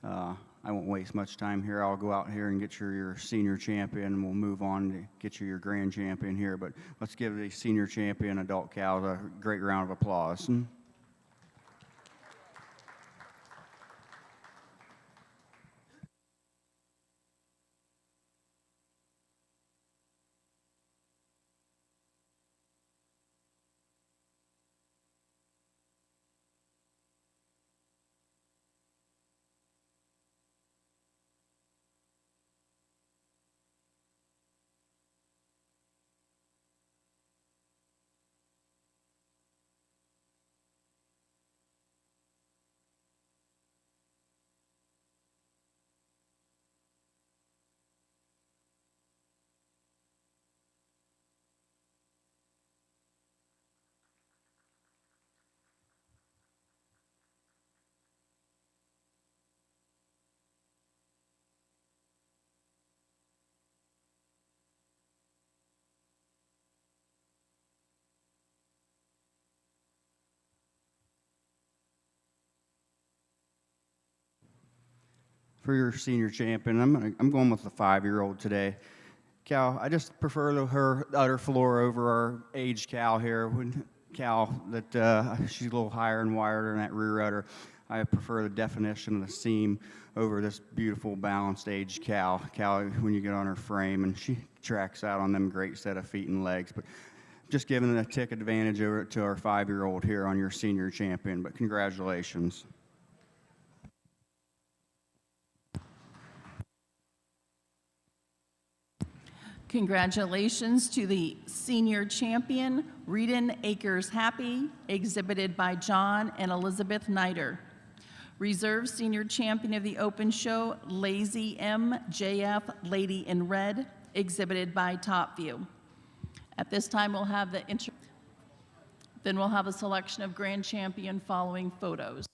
Speaker 2: I won't waste much time here. I'll go out here and get you your senior champion, and we'll move on to get you your grand champion here. But let's give the senior champion adult cows a great round of applause. For your senior champion, I'm going with the 5-year-old today. Cow, I just prefer her udder floor over our aged cow here. Cow that she's a little higher and wider than that rear udder. I prefer the definition of the seam over this beautiful balanced aged cow. Cow, when you get on her frame, and she tracks out on them great set of feet and legs. But just giving a tick advantage over to our 5-year-old here on your senior champion. But congratulations.
Speaker 1: Congratulations to the senior champion, Reedon Acres Happy, exhibited by John and Elizabeth Niter. Reserve senior champion of the open show, Lazy M JF Lady in Red, exhibited by Top View. At this time, we'll have then we'll have a selection of grand champion following photos.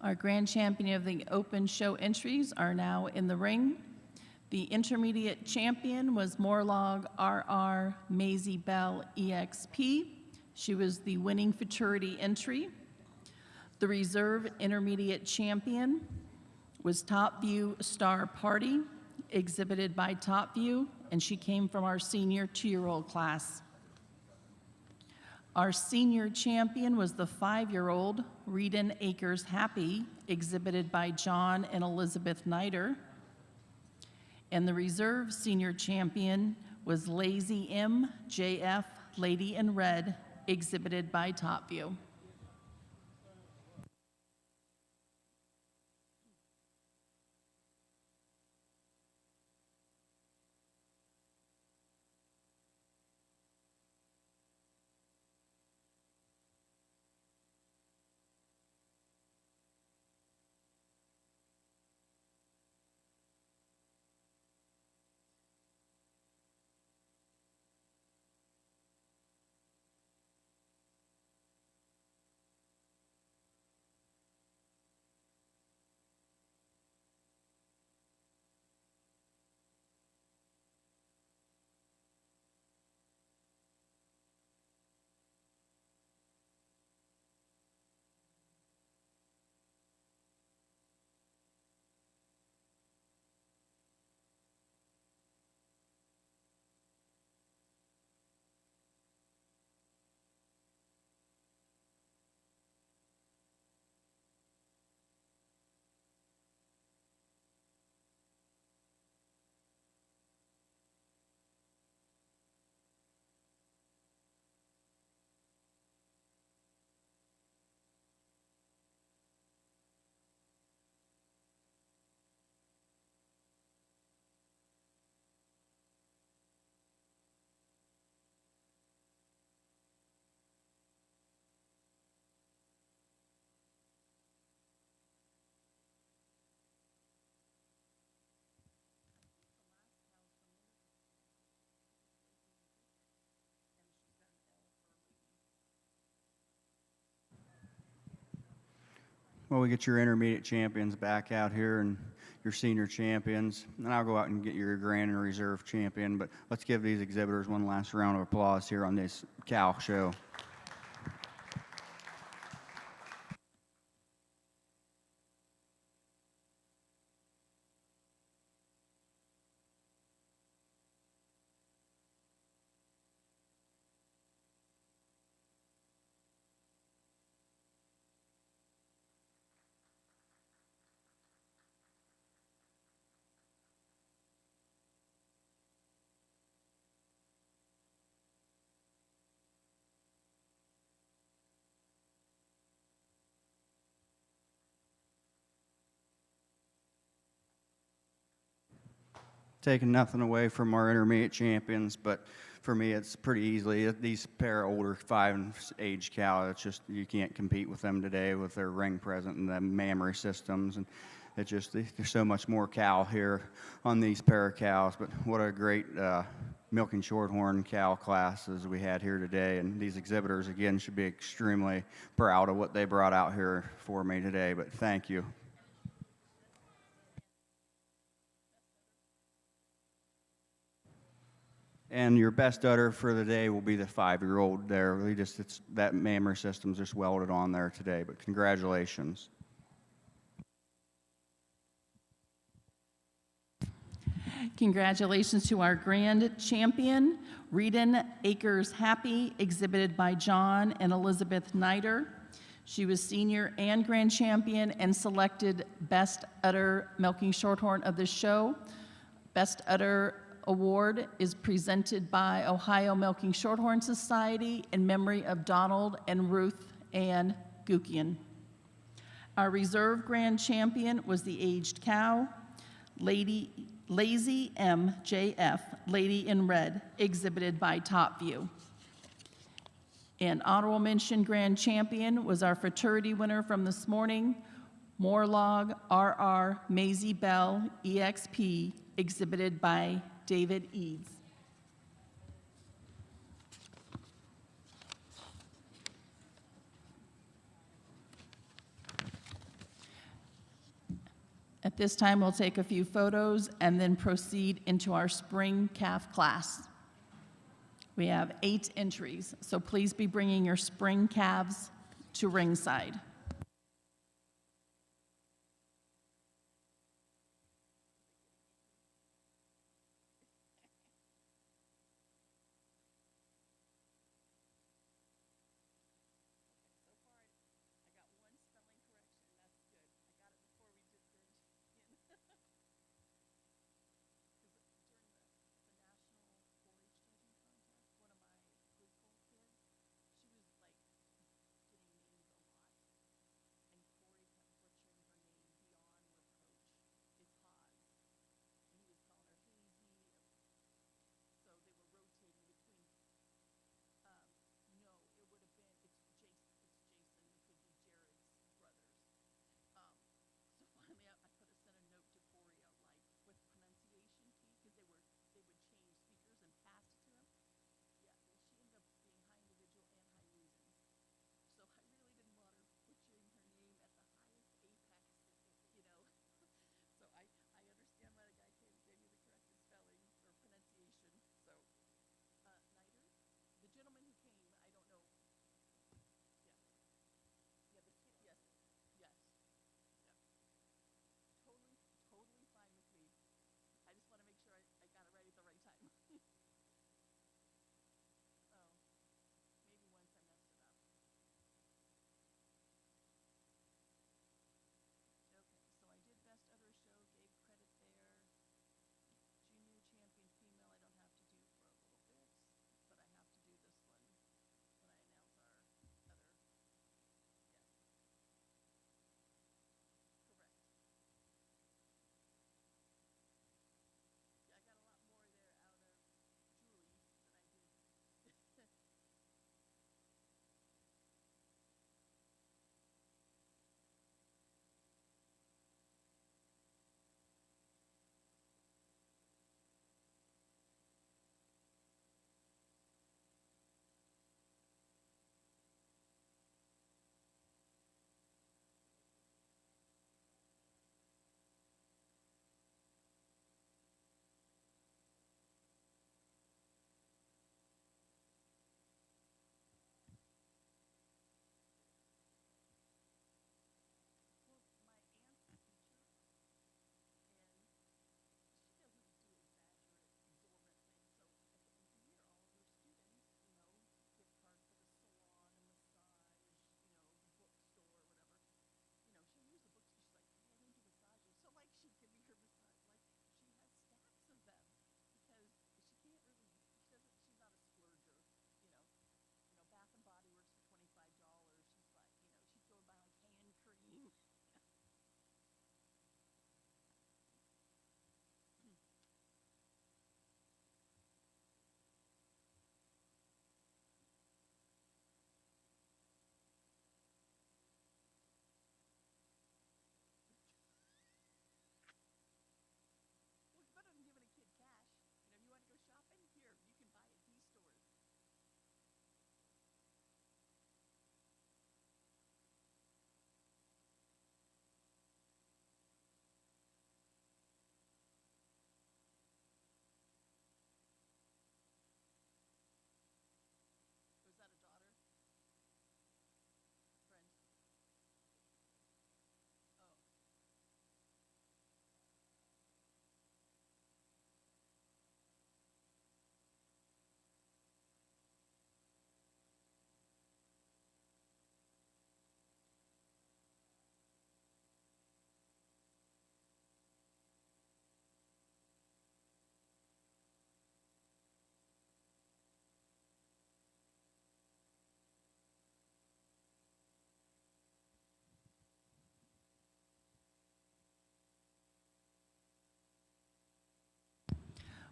Speaker 1: Our grand champion of the open show entries are now in the ring. The intermediate champion was Morlog RR Maisie Bell EXP. She was the winning futurity entry. The reserve intermediate champion was Top View Star Party, exhibited by Top View, and she came from our senior 2-year-old class. Our senior champion was the 5-year-old Reedon Acres Happy, exhibited by John and Elizabeth Niter. And the reserve senior champion was Lazy M JF Lady in Red, exhibited by Top View.
Speaker 2: Well, we get your intermediate champions back out here and your senior champions, and I'll go out and get your grand and reserve champion. But let's give these exhibitors one last round of applause here on this cow show. Taking nothing away from our intermediate champions, but for me, it's pretty easily these pair of older 5 age cow. It's just you can't compete with them today with their ring present and the mammary systems, and it's just there's so much more cow here on these pair of cows. But what a great milking shorthorn cow classes we had here today, and these exhibitors again should be extremely proud of what they brought out here for me today. But thank you. And your best udder for the day will be the 5-year-old there. Really just it's that mammary system's just welded on there today, but congratulations.
Speaker 1: Congratulations to our grand champion, Reedon Acres Happy, exhibited by John and Elizabeth Nider. She was senior and grand champion and selected Best Udder Milking Shorthorn of the show. Best Udder Award is presented by Ohio Milking Shorthorn Society in memory of Donald and Ruth Ann Gukian. Our reserve grand champion was the aged cow, Lazy MJF, Lady in Red, exhibited by Top View. And honorable mention grand champion was our fraternity winner from this morning, Morlog RR Maisie Bell EXP, exhibited by David Eads. At this time, we'll take a few photos and then proceed into our spring calf class. We have 8 entries, so please be bringing your spring calves to ringside.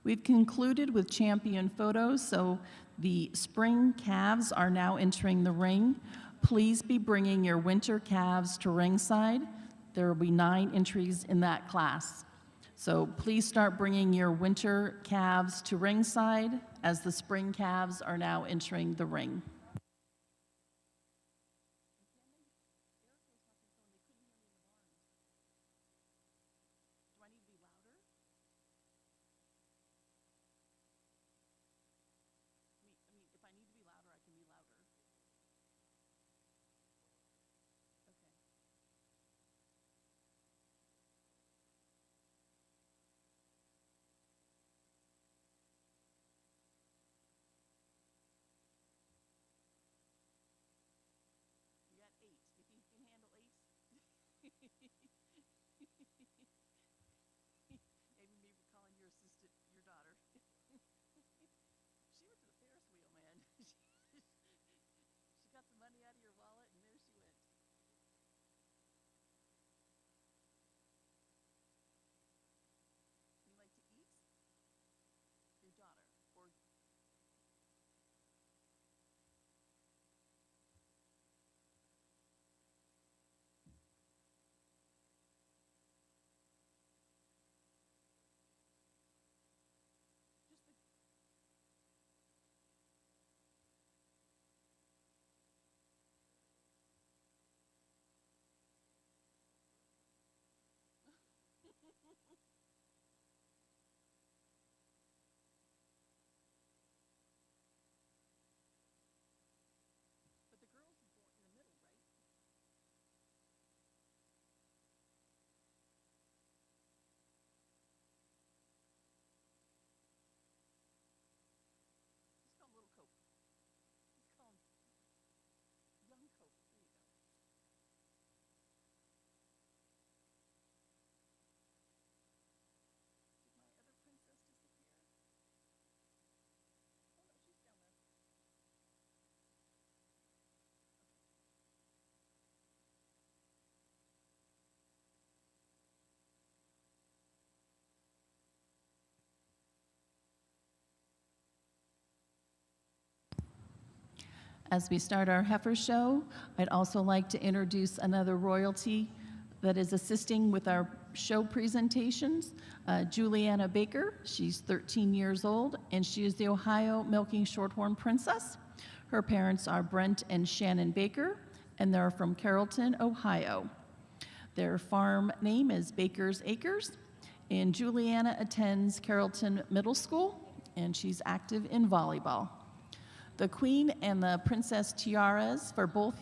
Speaker 1: We've concluded with champion photos, so the spring calves are now entering the ring. Please be bringing your winter calves to ringside. There will be 9 entries in that class. So please start bringing your winter calves to ringside as the spring calves are now entering the ring. As we start our heifer show, I'd also like to introduce another royalty that is assisting with our show presentations, Juliana Baker. She's 13 years old, and she is the Ohio Milking Shorthorn Princess. Her parents are Brent and Shannon Baker, and they're from Carrollton, Ohio. Their farm name is Baker's Acres, and Juliana attends Carrollton Middle School, and she's active in volleyball. The Queen and the Princess tiaras for both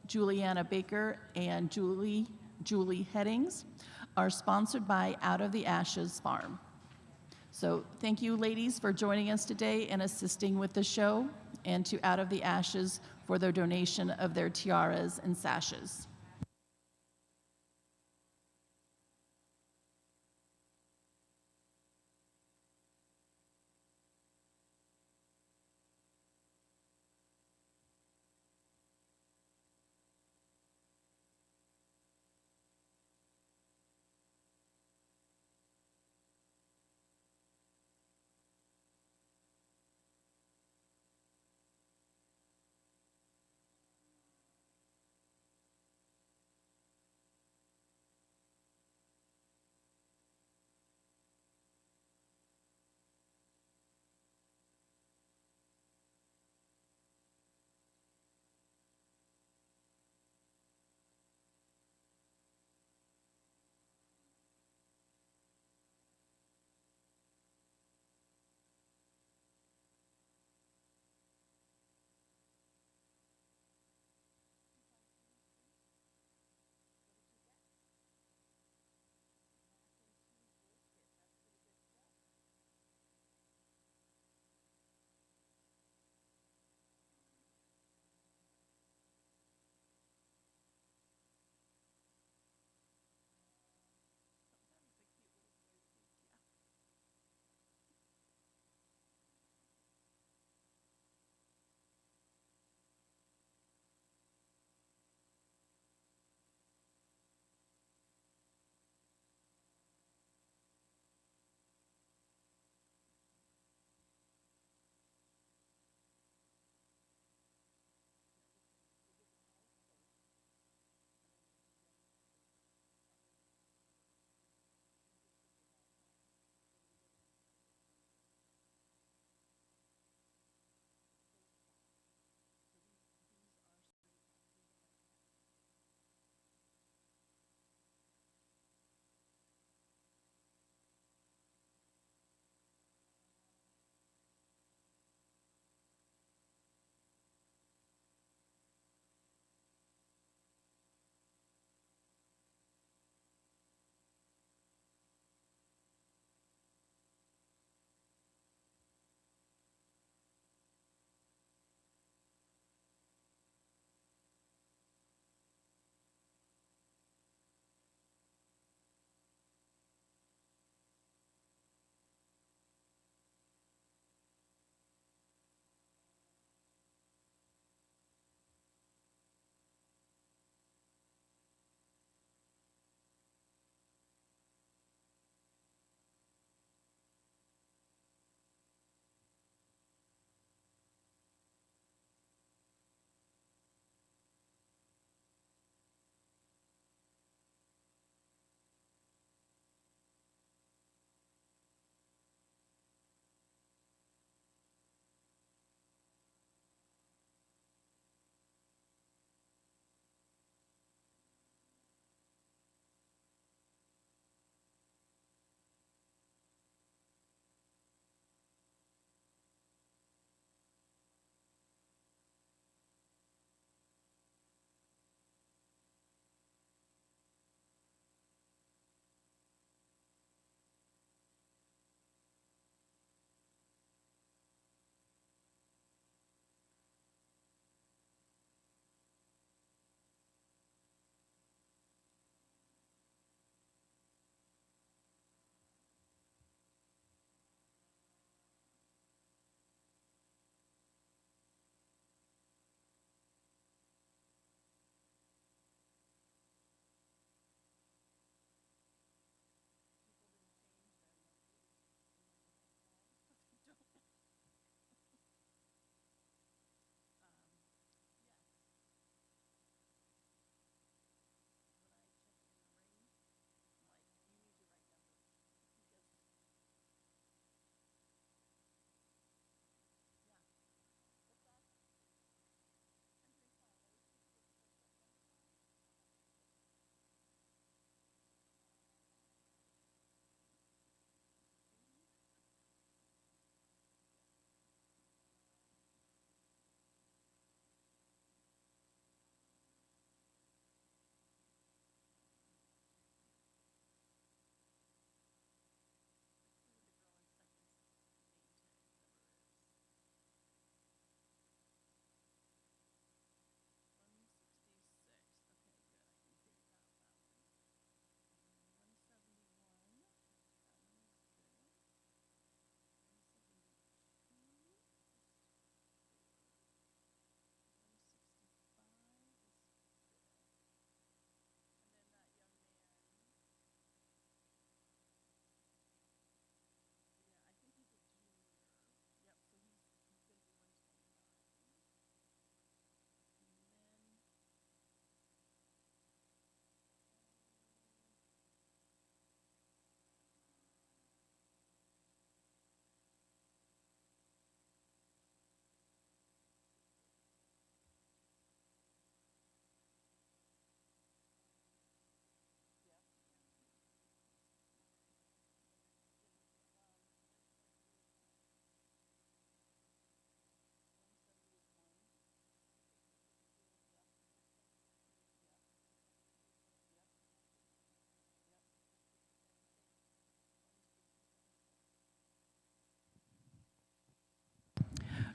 Speaker 1: Juliana Baker and Julie Headings are sponsored by Out of the Ashes Farm. So thank you, ladies, for joining us today and assisting with the show, and to Out of the Ashes for their donation of their tiaras and sashes.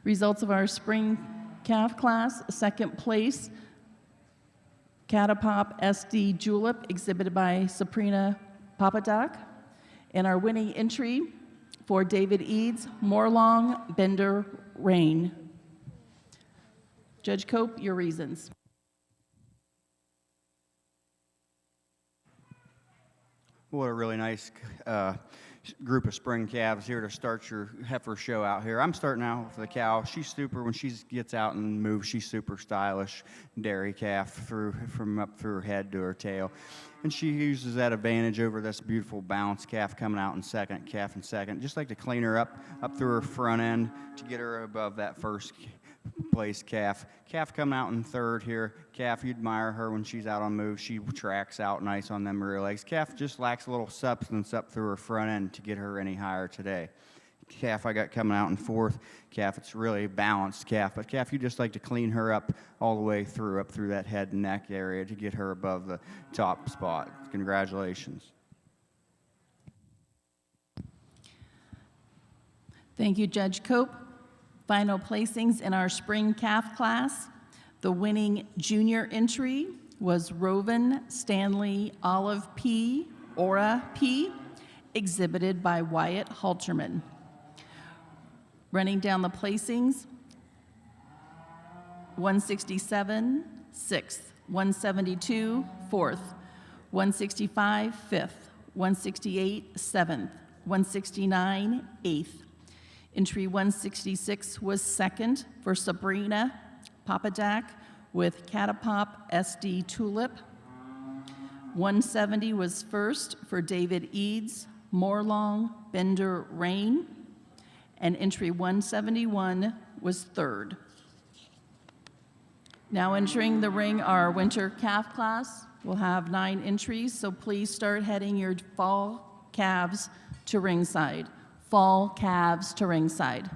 Speaker 1: Results of our spring calf class: second place, Catapop SD Julep, exhibited by Sabrina Papadak. And our winning entry for David Eads, Morlong Bender Rain. Judge Cope, your reasons.
Speaker 2: What a really nice group of spring calves here to start your heifer show out here. I'm starting out with the cow. She's super, when she gets out and moves, she's super stylish dairy calf from up through her head to her tail. And she uses that advantage over this beautiful balance calf coming out in second, calf in second. Just like to clean her up through her front end to get her above that first place calf. Calf coming out in third here. Calf, you admire her when she's out on move. She tracks out nice on them rear legs. Calf just lacks a little substance up through her front end to get her any higher today. Calf I got coming out in fourth. Calf, it's really balanced calf. But calf, you just like to clean her up all the way through, up through that head and neck area to get her above the top spot. Congratulations.
Speaker 1: Thank you, Judge Cope. Final placings in our spring calf class. The winning junior entry was Roven Stanley Olive P. Aura P., exhibited by Wyatt Halterman. Running down the placings: 167, 6th, 172, 4th, 165, 5th, 168, 7th, 169, 8th. Entry 166 was second for Sabrina Papadak with Catapop SD Tulip. 170 was first for David Eads, Morlong Bender Rain. And entry 171 was third. Now entering the ring, our winter calf class. We'll have 9 entries, so please start heading your fall calves to ringside. Fall calves to ringside.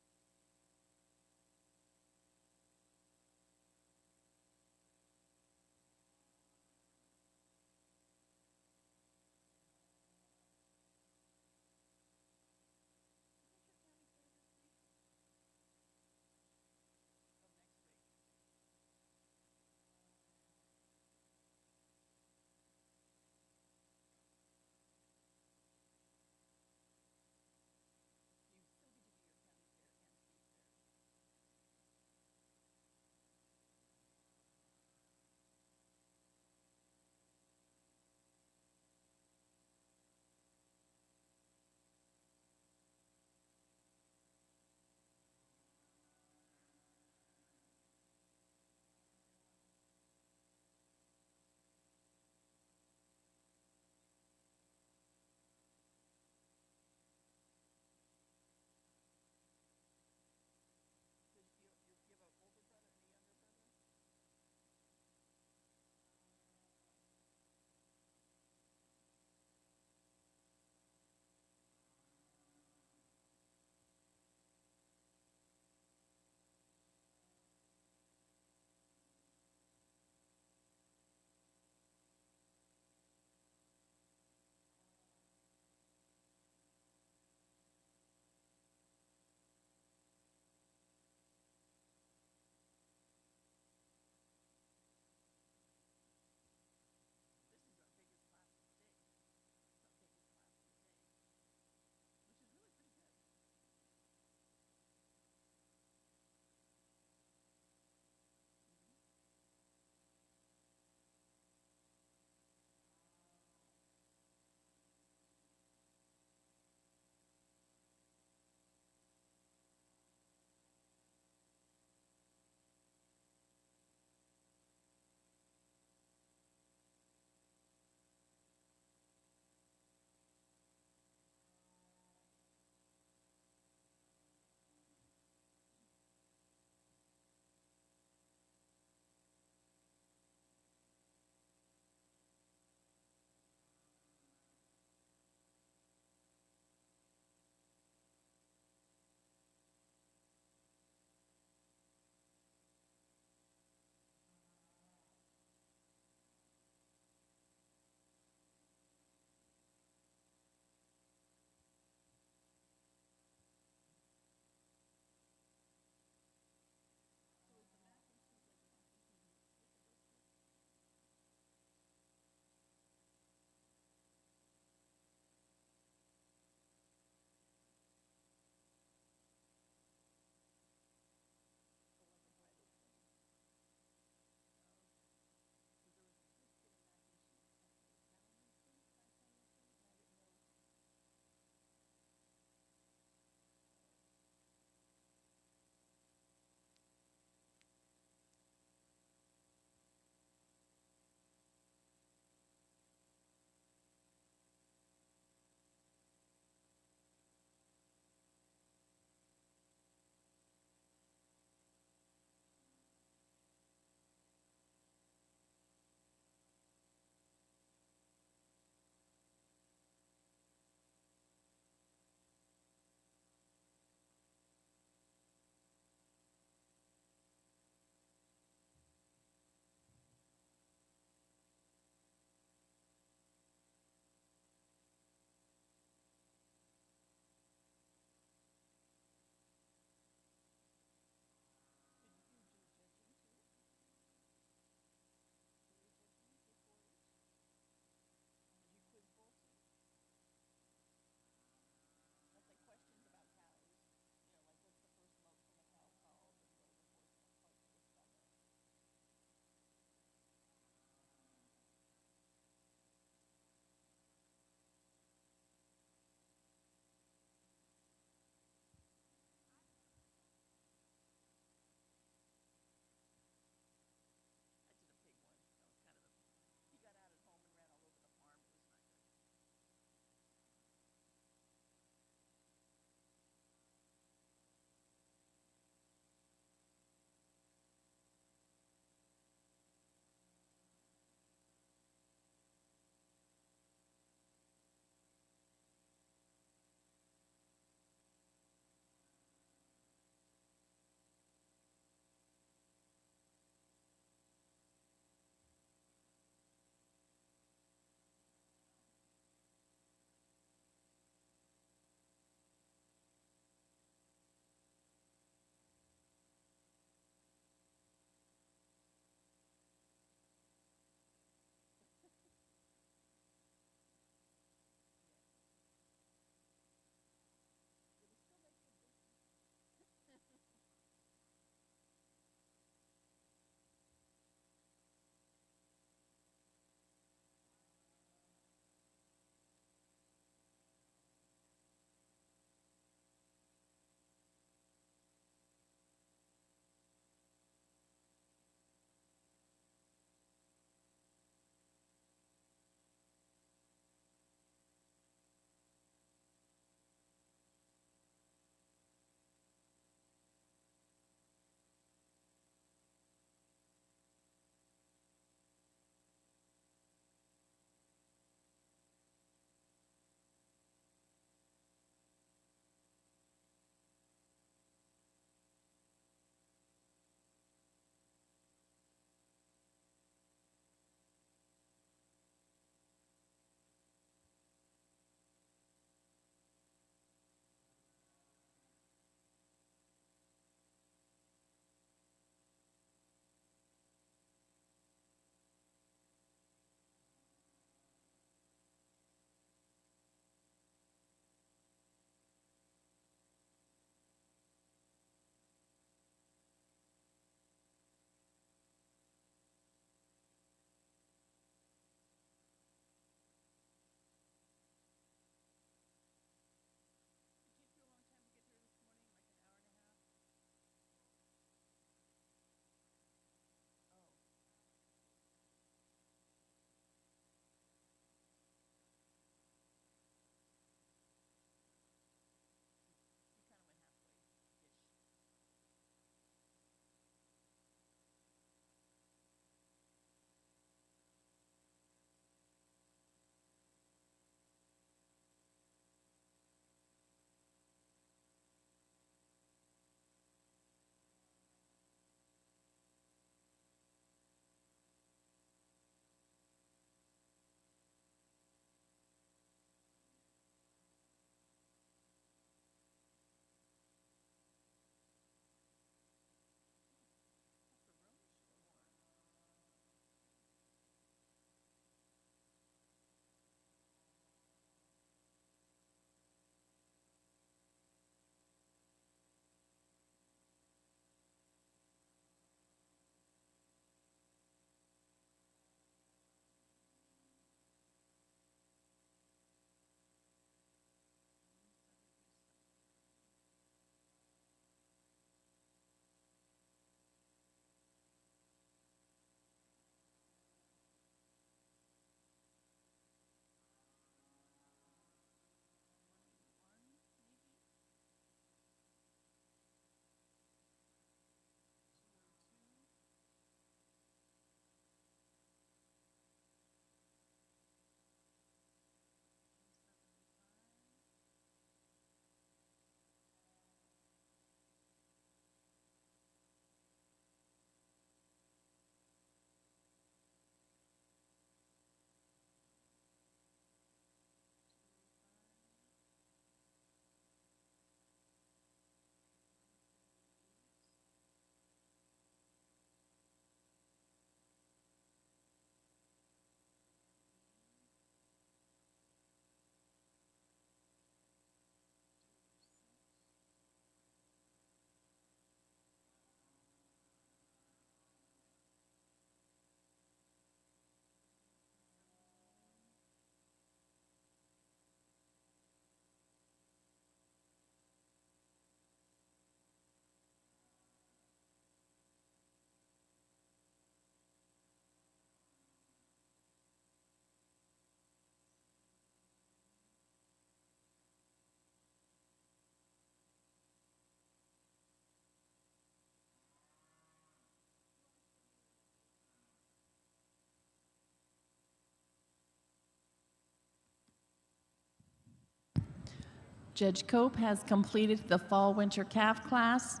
Speaker 1: Judge Cope has completed the fall-winter calf class.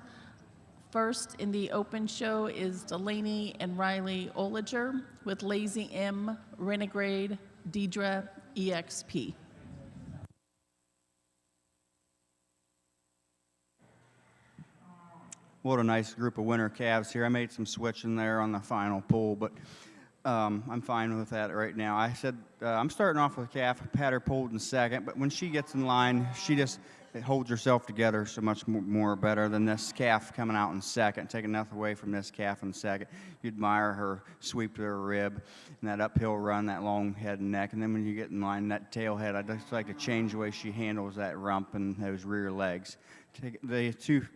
Speaker 1: First in the open show is Delaney and Riley Oliger with Lazy M, Renegade, Deidre, EXP.
Speaker 2: What a nice group of winter calves here. I made some switching there on the final pull, but I'm fine with that right now. I said I'm starting off with a calf. I had her pulled in second, but when she gets in line, she just holds herself together so much more better than this calf coming out in second. Taking nothing away from this calf in second. You admire her sweep to her rib and that uphill run, that long head and neck. And then when you get in line, that tail head, I just like to change the way she handles that rump and those rear legs. I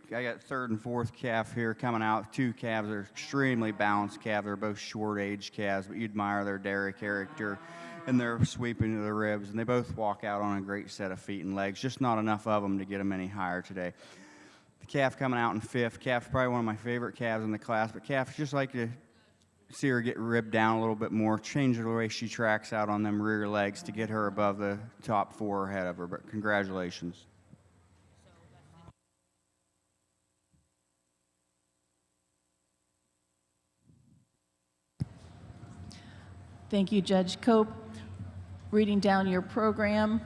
Speaker 2: got third and fourth calf here coming out. Two calves are extremely balanced calves. They're both short-age calves, but you admire their dairy character and their sweeping to the ribs. And they both walk out on a great set of feet and legs. Just not enough of them to get them any higher today. The calf coming out in fifth. Calf's probably one of my favorite calves in the class, but calf just like to see her get ribbed down a little bit more, change the way she tracks out on them rear legs to get her above the top four ahead of her. But congratulations.
Speaker 1: Thank you, Judge Cope. Reading down your program.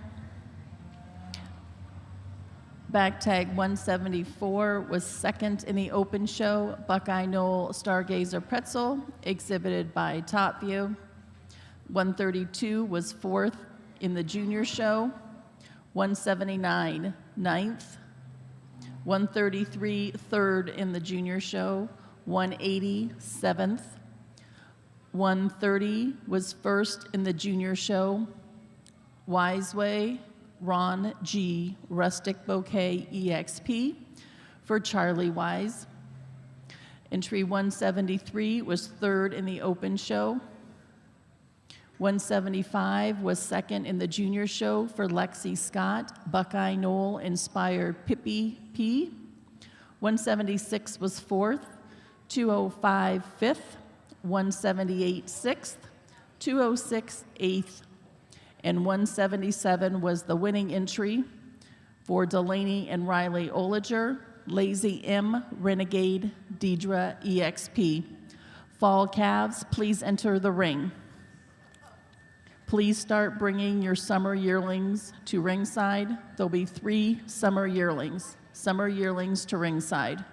Speaker 1: Back tag 174 was second in the open show. Buckeye Knoll Stargazer Pretzel, exhibited by Top View. 132 was fourth in the junior show. 179, ninth. 133, third in the junior show. 180, seventh. 130 was first in the junior show. Wiseway, Ron G, Rustic Bouquet EXP for Charlie Wise. Entry 173 was third in the open show. 175 was second in the junior show for Lexi Scott, Buckeye Knoll Inspired Pippi P. 176 was fourth, 205 fifth, 178 sixth, 206 eighth, and 177 was the winning entry for Delaney and Riley Oliger, Lazy M, Renegade, Deidre, EXP. Fall calves, please enter the ring. Please start bringing your summer yearlings to ringside. There'll be 3 summer yearlings to ringside.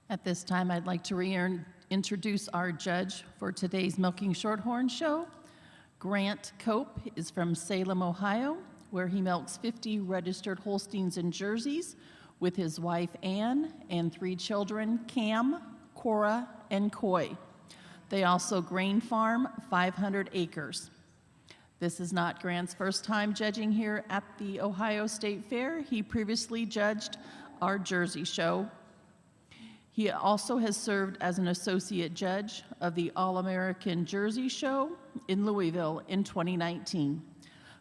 Speaker 1: At this time, I'd like to reintroduce our judge for today's Milking Shorthorn show. Grant Cope is from Salem, Ohio, where he milks 50 registered Holsteins and Jerseys with his wife Ann and 3 children, Cam, Cora, and Coy. They also grain farm 500 acres. This is not Grant's first time judging here at the Ohio State Fair. He previously judged our Jersey show. He also has served as an associate judge of the All-American Jersey Show in Louisville in 2019.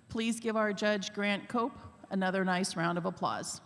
Speaker 1: Please give our judge, Grant Cope, another nice round of applause.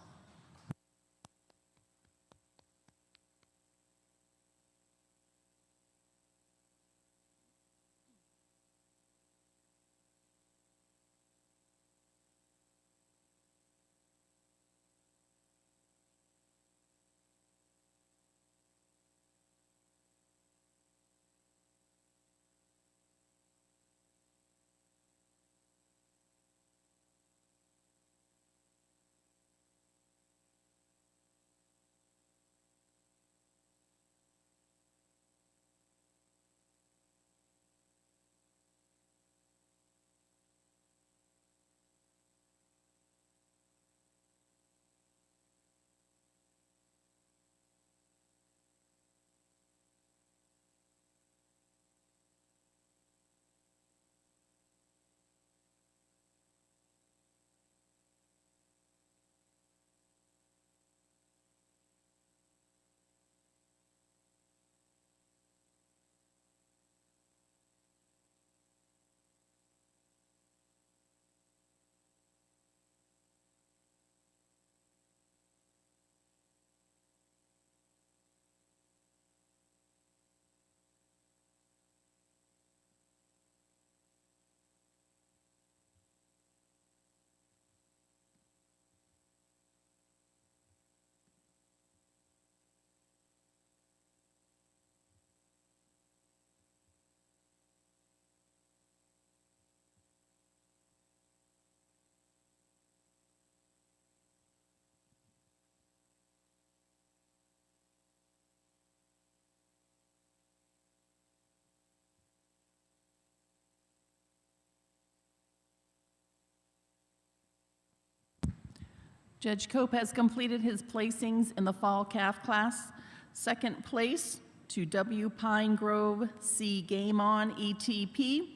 Speaker 1: Judge Cope has completed his placings in the fall calf class. Second place to W. Pine Grove C. Game On ETP,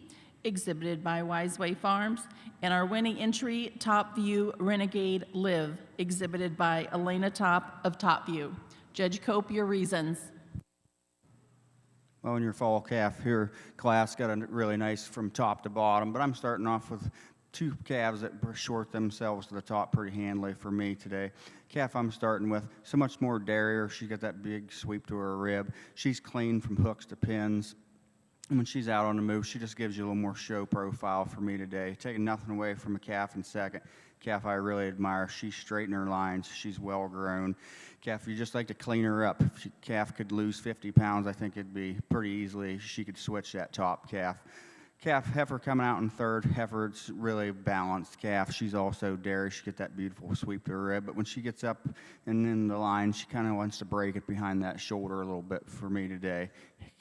Speaker 1: exhibited by Wiseway Farms, and our winning entry, Top View Renegade Live, exhibited by Elena Top of Top View. Judge Cope, your reasons.
Speaker 2: Well, in your fall calf here class got a really nice from top to bottom, but I'm starting off with 2 calves that short themselves to the top pretty handily for me today. Calf I'm starting with, so much more derriere. She got that big sweep to her rib. She's clean from hooks to pins. And when she's out on the move, she just gives you a little more show profile for me today. Taking nothing away from a calf in second. Calf I really admire. She's straight in her lines. She's well grown. Calf, you just like to clean her up. If calf could lose 50 pounds, I think it'd be pretty easily. She could switch that top calf. Calf heifer coming out in third. Heifer's really balanced calf. She's also dairy. She gets that beautiful sweep to her rib. But when she gets up and in the line, she kind of wants to break it behind that shoulder a little bit for me today.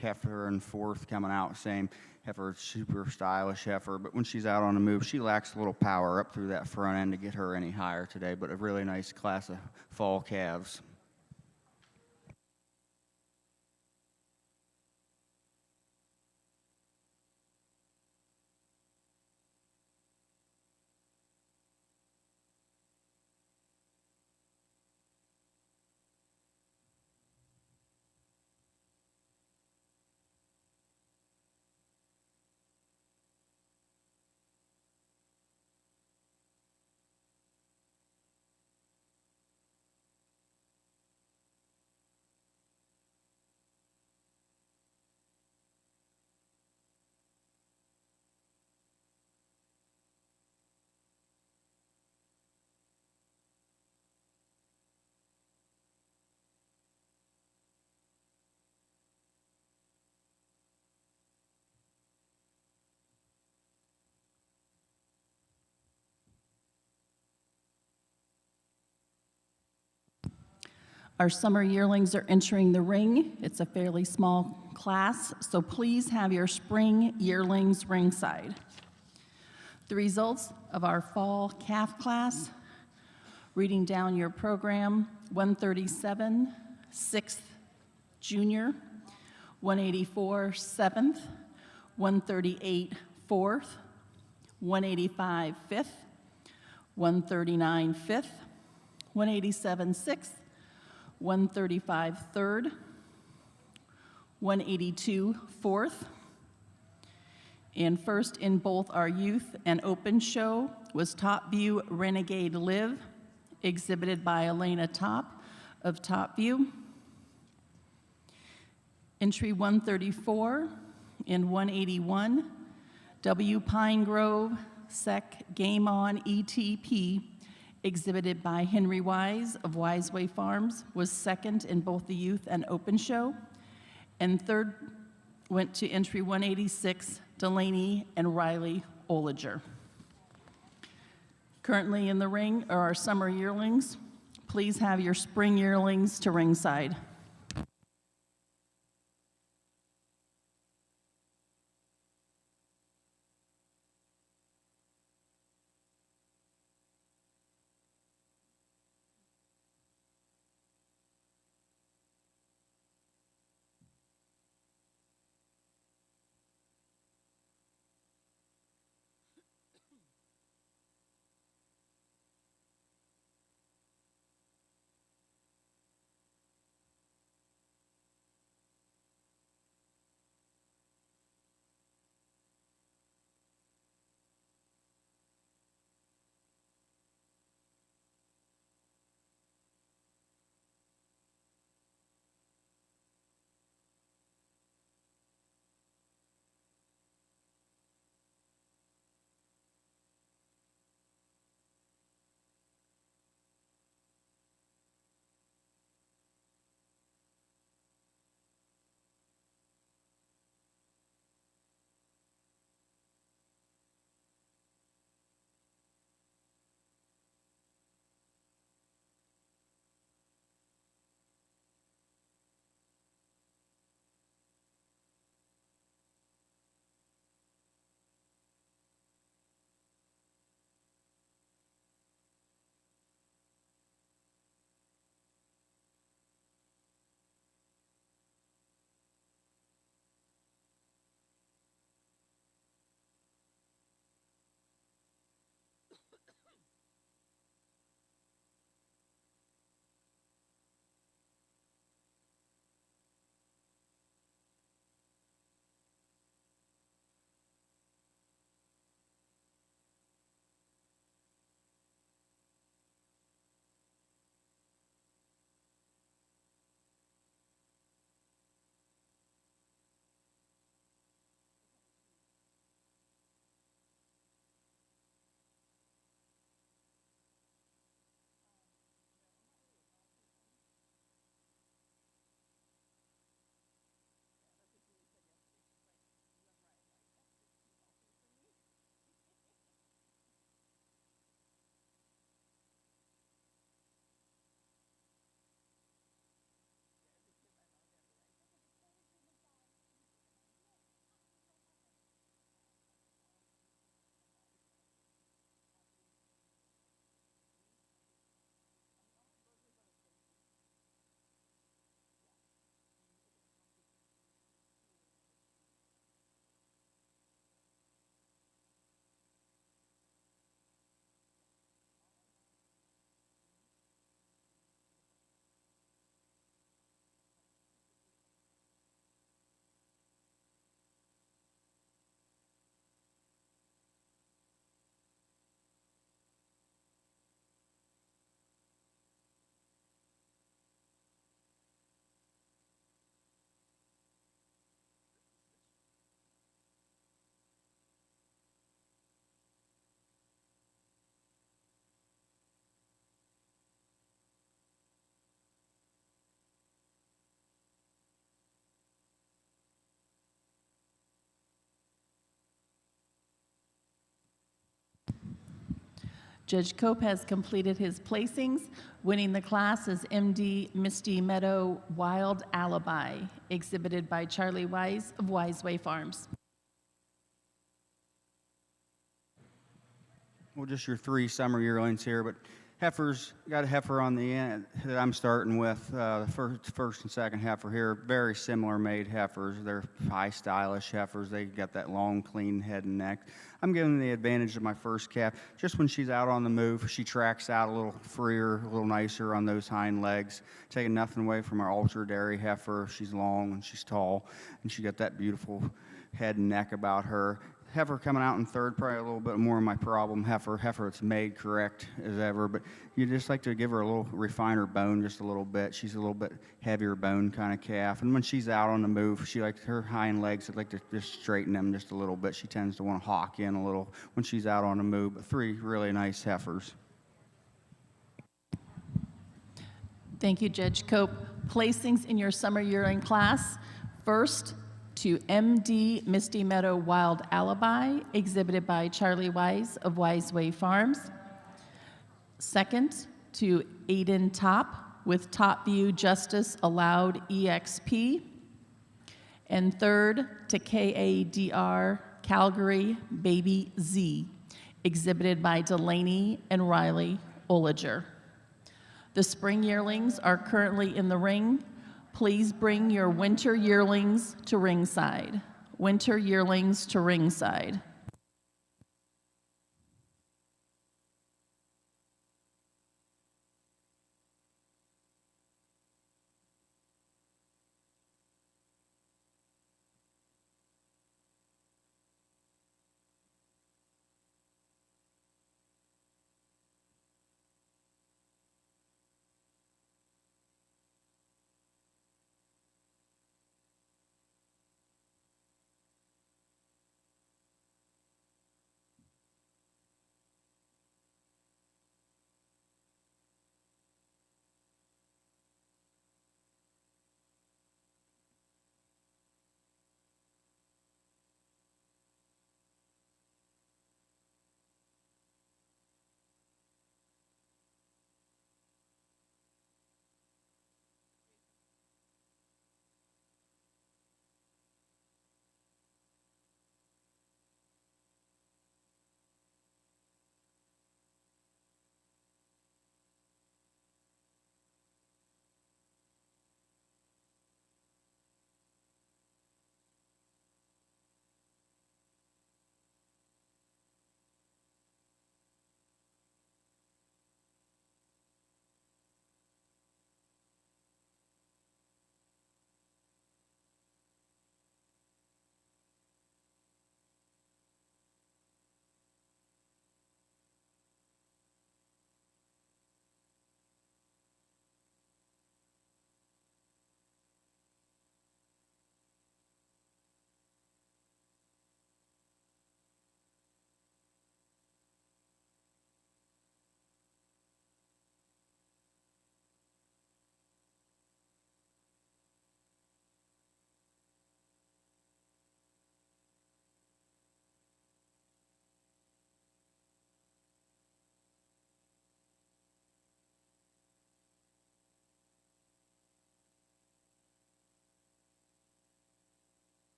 Speaker 2: Heifer in fourth coming out, same. Heifer, super stylish heifer. But when she's out on the move, she lacks a little power up through that front end to get her any higher today. But a really nice class of fall calves.
Speaker 1: Our summer yearlings are entering the ring. It's a fairly small class, so please have your spring yearlings ringside. The results of our fall calf class, reading down your program: 137, 6th junior, 184, 7th, 138, 4th, 185, 5th, 139, 5th, 187, 6th, 135, 3rd, 182, 4th, and first in both our youth and open show was Top View Renegade Live, exhibited by Elena Top of Top View. Entry 134 and 181, W Pine Grove Sec Game On ETP, exhibited by Henry Wise of Wiseway Farms, was second in both the youth and open show. And third went to entry 186, Delaney and Riley Oliger. Currently in the ring are our summer yearlings. Please have your spring yearlings to ringside. Judge Cope has completed his placings. Winning the class is MD Misty Meadow Wild Alibi, exhibited by Charlie Wise of Wiseway Farms.
Speaker 2: Well, just your 3 summer yearlings here, but heifers, got a heifer on the end that I'm starting with. The first and second heifer here, very similar made heifers. They're high stylish heifers. They got that long, clean head and neck. I'm giving the advantage of my first calf. Just when she's out on the move, she tracks out a little freer, a little nicer on those hind legs, taking nothing away from our ultra dairy heifer. She's long and she's tall, and she got that beautiful head and neck about her. Heifer coming out in third, probably a little bit more of my problem. Heifer that's made correct as ever, but you just like to give her a little refiner bone just a little bit. She's a little bit heavier bone kind of calf, and when she's out on the move, she likes her hind legs. I'd like to just straighten them just a little bit. She tends to want to hawk in a little when she's out on the move. But 3 really nice heifers.
Speaker 1: Thank you, Judge Cope. Placings in your summer yearling class. First, to MD Misty Meadow Wild Alibi, exhibited by Charlie Wise of Wiseway Farms. Second, to Aiden Top with Top View Justice Allowed EXP. And third, to KADR Calgary Baby Z, exhibited by Delaney and Riley Oliger. The spring yearlings are currently in the ring. Please bring your winter yearlings to ringside. Winter yearlings to ringside.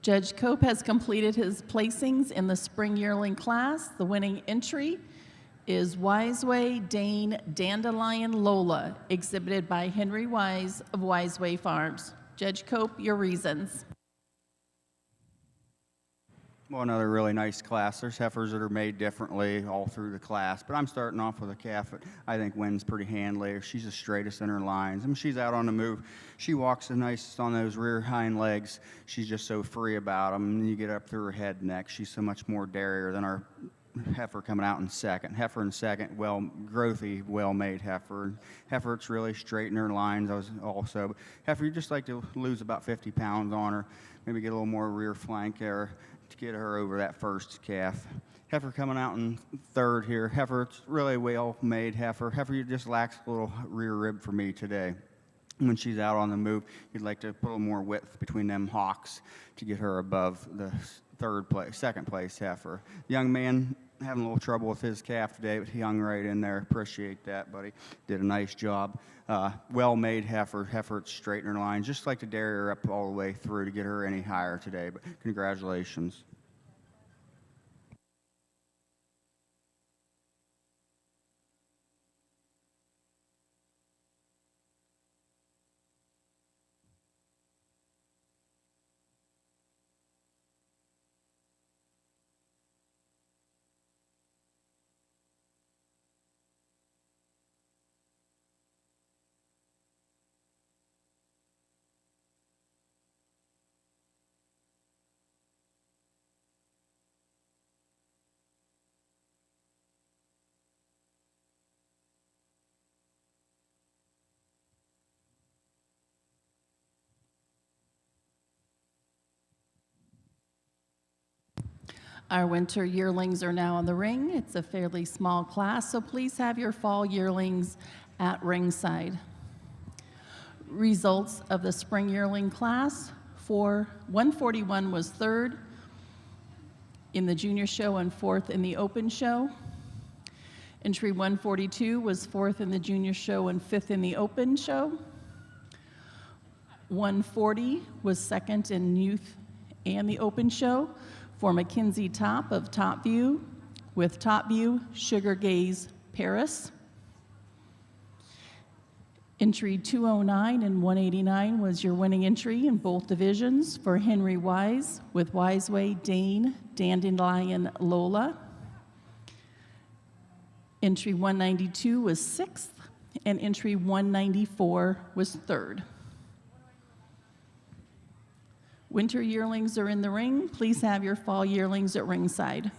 Speaker 1: Judge Cope has completed his placings in the spring yearling class. The winning entry is Wiseway Dane Dandelion Lola, exhibited by Henry Wise of Wiseway Farms. Judge Cope, your reasons.
Speaker 2: Well, another really nice class. There's heifers that are made differently all through the class, but I'm starting off with a calf that I think wins pretty handily. She's the straightest in her lines. I mean, she's out on the move. She walks the nicest on those rear hind legs. She's just so free about them. And you get up through her head and neck. She's so much more derrier than our heifer coming out in second. Heifer in second, well, growthy, well-made heifer. Heifer, it's really straight in her lines. Also, heifer, you just like to lose about 50 pounds on her. Maybe get a little more rear flank there to get her over that first calf. Heifer coming out in third here. Heifer, it's really well-made heifer. Heifer, you just lacks a little rear rib for me today. When she's out on the move, you'd like to put a little more width between them hocks to get her above the second place heifer. Young man having a little trouble with his calf today, but he hung right in there. Appreciate that, buddy. Did a nice job. Well-made heifer. Heifer, it's straight in her lines. Just like to dare her up all the way through to get her any higher today, but congratulations.
Speaker 1: Our winter yearlings are now in the ring. It's a fairly small class, so please have your fall yearlings at ringside. Results of the spring yearling class: for 141 was third in the junior show and fourth in the open show. Entry 142 was fourth in the junior show and fifth in the open show. 140 was second in youth and the open show for Mackenzie Top of Top View, with Top View, Sugar Gaze, Paris. Entry 209 and 189 was your winning entry in both divisions for Henry Wise, with Wiseway Dane Dandelion Lola. Entry 192 was sixth, and entry 194 was third. Winter yearlings are in the ring. Please have your fall yearlings at ringside.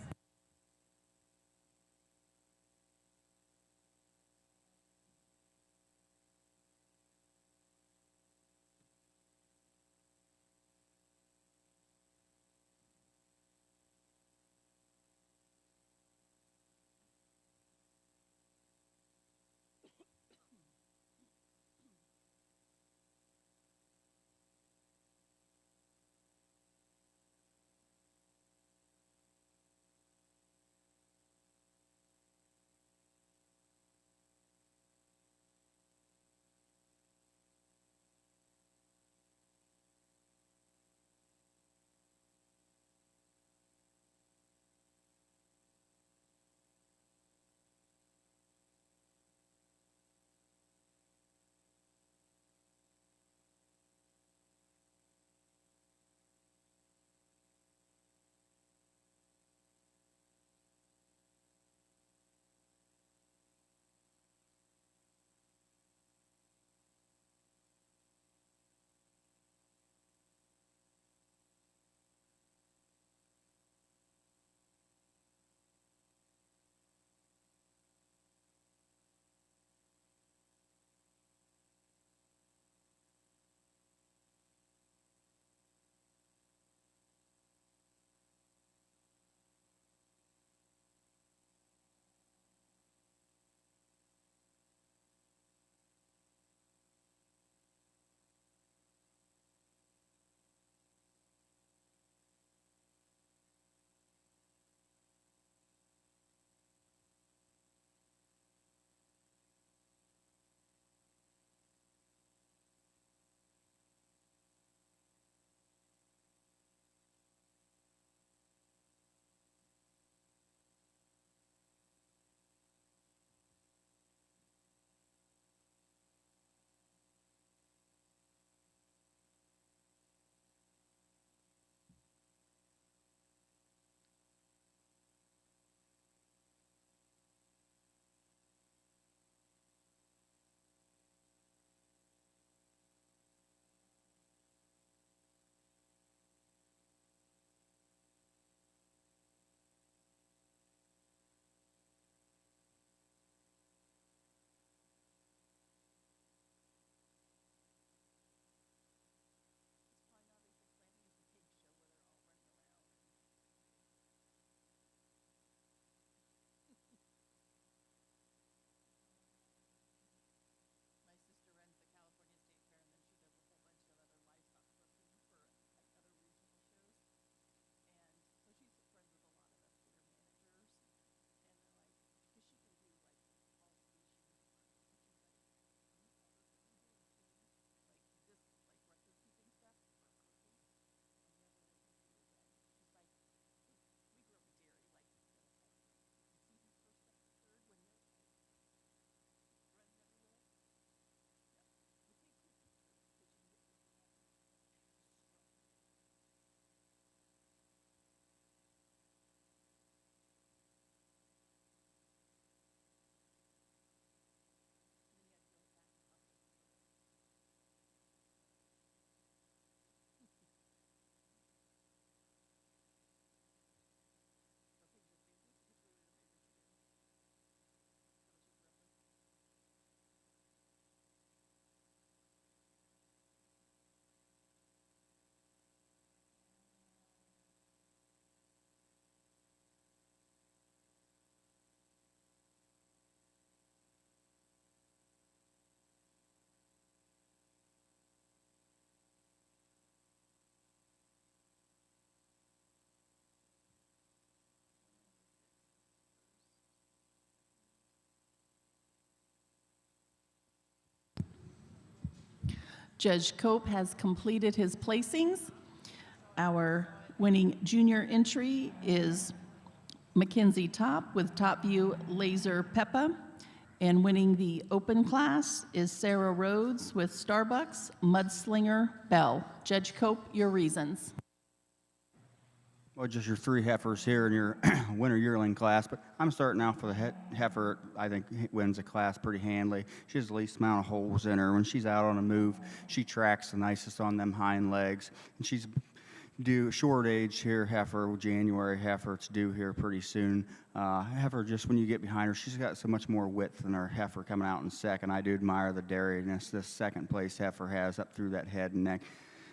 Speaker 1: Judge Cope has completed his placings. Our winning junior entry is Mackenzie Top with Top View Laser Peppa. And winning the open class is Sarah Rhodes with Starbucks Mudslinger Bell. Judge Cope, your reasons.
Speaker 2: Well, just your 3 heifers here in your winter yearling class, but I'm starting off with a heifer I think wins the class pretty handily. She has the least amount of holes in her. When she's out on a move, she tracks the nicest on them hind legs, and she's due short age here, heifer, January heifer. It's due here pretty soon. Heifer, just when you get behind her, she's got so much more width than her heifer coming out in second. I do admire the dariness this second place heifer has up through that head and neck.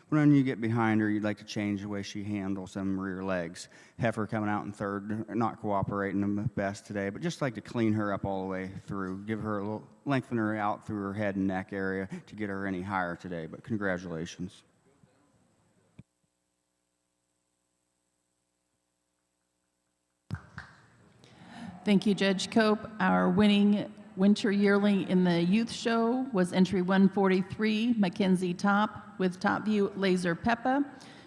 Speaker 2: When you get behind her, you'd like to change the way she handles them rear legs. Heifer coming out in third, not cooperating the best today, but just like to clean her up all the way through, give her a little, lengthen her out through her head and neck area to get her any higher today. But congratulations.
Speaker 1: Thank you, Judge Cope. Our winning winter yearling in the youth show was entry 143, Mackenzie Top with Top View Laser Peppa.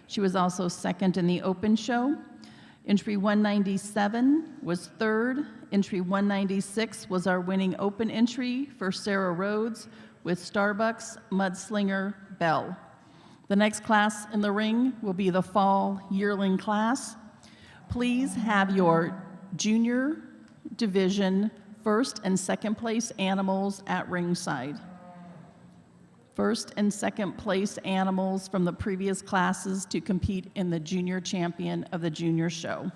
Speaker 1: She was also second in the open show. Entry 197 was third. Entry 196 was our winning open entry for Sarah Rhodes with Starbucks Mudslinger Bell. The next class in the ring will be the fall yearling class. Please have your junior division first and second place animals at ringside. First and second place animals from the previous classes to compete in the junior champion of the junior show.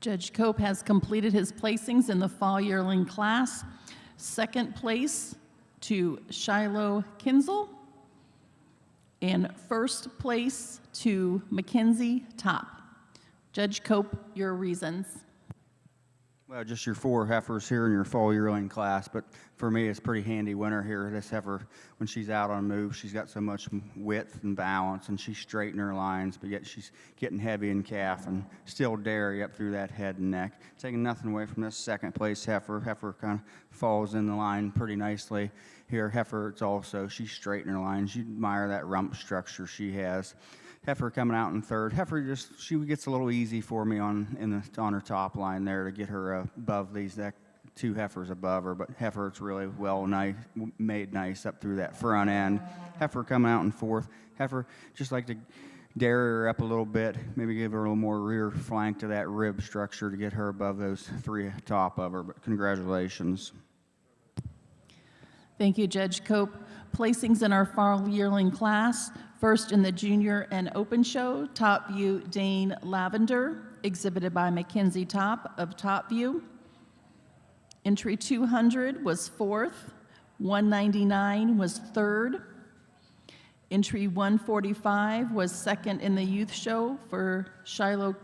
Speaker 1: Judge Cope has completed his placings in the fall yearling class. Second place to Shiloh Kinzel, and first place to Mackenzie Top. Judge Cope, your reasons.
Speaker 2: Well, just your 4 heifers here in your fall yearling class, but for me, it's pretty handy winner here. This heifer, when she's out on move, she's got so much width and balance, and she's straight in her lines, but yet she's getting heavy in calf and still dairy up through that head and neck. Taking nothing away from this second place heifer. Heifer kind of falls in the line pretty nicely. Here, heifer, it's also, she's straight in her lines. You admire that rump structure she has. Heifer coming out in third. Heifer she gets a little easy for me on her top line there to get her above these 2 heifers above her. But heifer, it's really made nice up through that front end. Heifer coming out in fourth. Heifer, just like to dairy her up a little bit, maybe give her a little more rear flank to that rib structure to get her above those 3 top of her. But congratulations.
Speaker 1: Thank you, Judge Cope. Placings in our fall yearling class. First in the junior and open show, Top View Dane Lavender, exhibited by Mackenzie Top of Top View. Entry 200 was fourth, 199 was third. Entry 145 was second in the youth show for Shiloh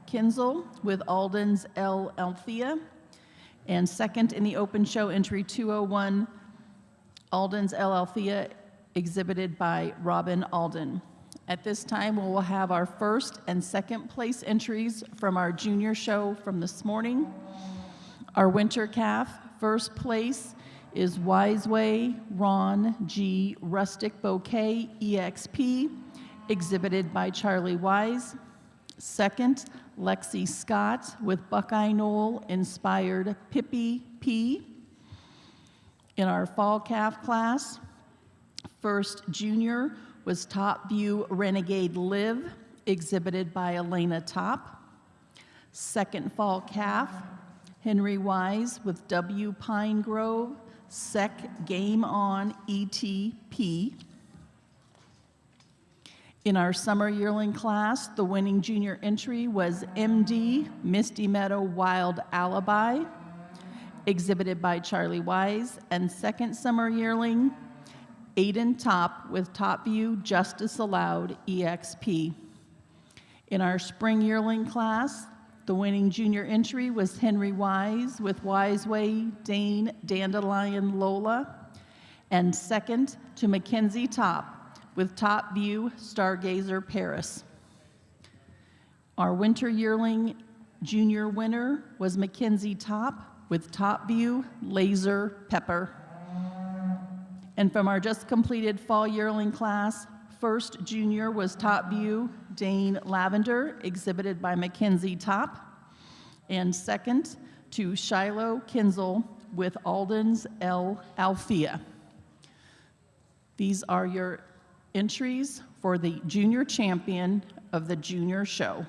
Speaker 1: Kinzel with Alden's L. Althea. And second in the open show, entry 201, Alden's L. Althea, exhibited by Robin Alden. At this time, we will have our first and second place entries from our junior show from this morning. Our winter calf, first place is Wiseway Ron G. Rustic Bouquet EXP, exhibited by Charlie Wise. Second, Lexi Scott with Buckeye Knoll inspired Pippi P. In our fall calf class, first junior was Top View Renegade Live, exhibited by Elena Top. Second fall calf, Henry Wise with W Pine Grove, Sec Game On ETP. In our summer yearling class, the winning junior entry was MD Misty Meadow Wild Alibi, exhibited by Charlie Wise, and second summer yearling, Aiden Top with Top View Justice Allowed EXP. In our spring yearling class, the winning junior entry was Henry Wise with Wiseway Dane Dandelion Lola, and second to Mackenzie Top with Top View Stargazer Paris. Our winter yearling junior winner was Mackenzie Top with Top View Laser Pepper. And from our just completed fall yearling class, first junior was Top View Dane Lavender, exhibited by Mackenzie Top, and second to Shiloh Kinzel with Alden's L. Althea. These are your entries for the junior champion of the junior show.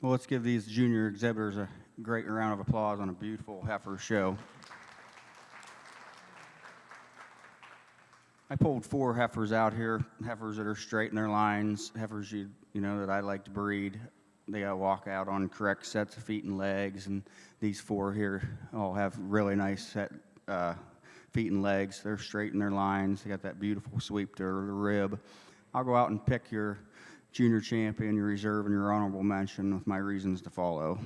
Speaker 2: Well, let's give these junior exhibitors a great round of applause on a beautiful heifer show. I pulled 4 heifers out here, heifers that are straight in their lines, heifers you know that I like to breed. They got to walk out on correct sets of feet and legs, and these 4 here all have really nice set feet and legs. They're straight in their lines. They got that beautiful sweep to the rib. I'll go out and pick your junior champion, your reserve, and your honorable mention with my reasons to follow.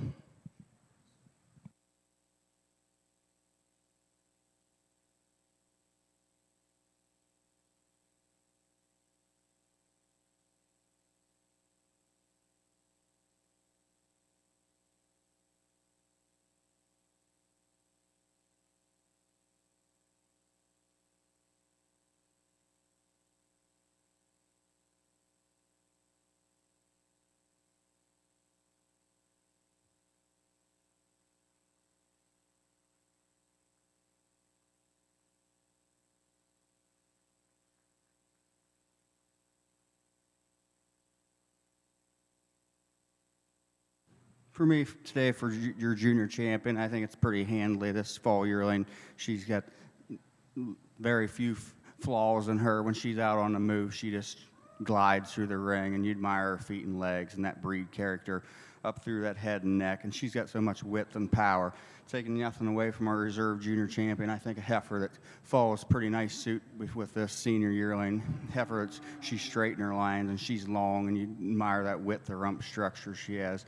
Speaker 2: For me today, for your junior champion, I think it's pretty handily. This fall yearling, she's got very few flaws in her. When she's out on the move, she just glides through the ring, and you admire her feet and legs and that breed character up through that head and neck. And she's got so much width and power. Taking nothing away from our reserve junior champion, I think a heifer that follows pretty nice suit with this senior yearling. Heifer, she's straight in her lines and she's long, and you admire that width of rump structure she has.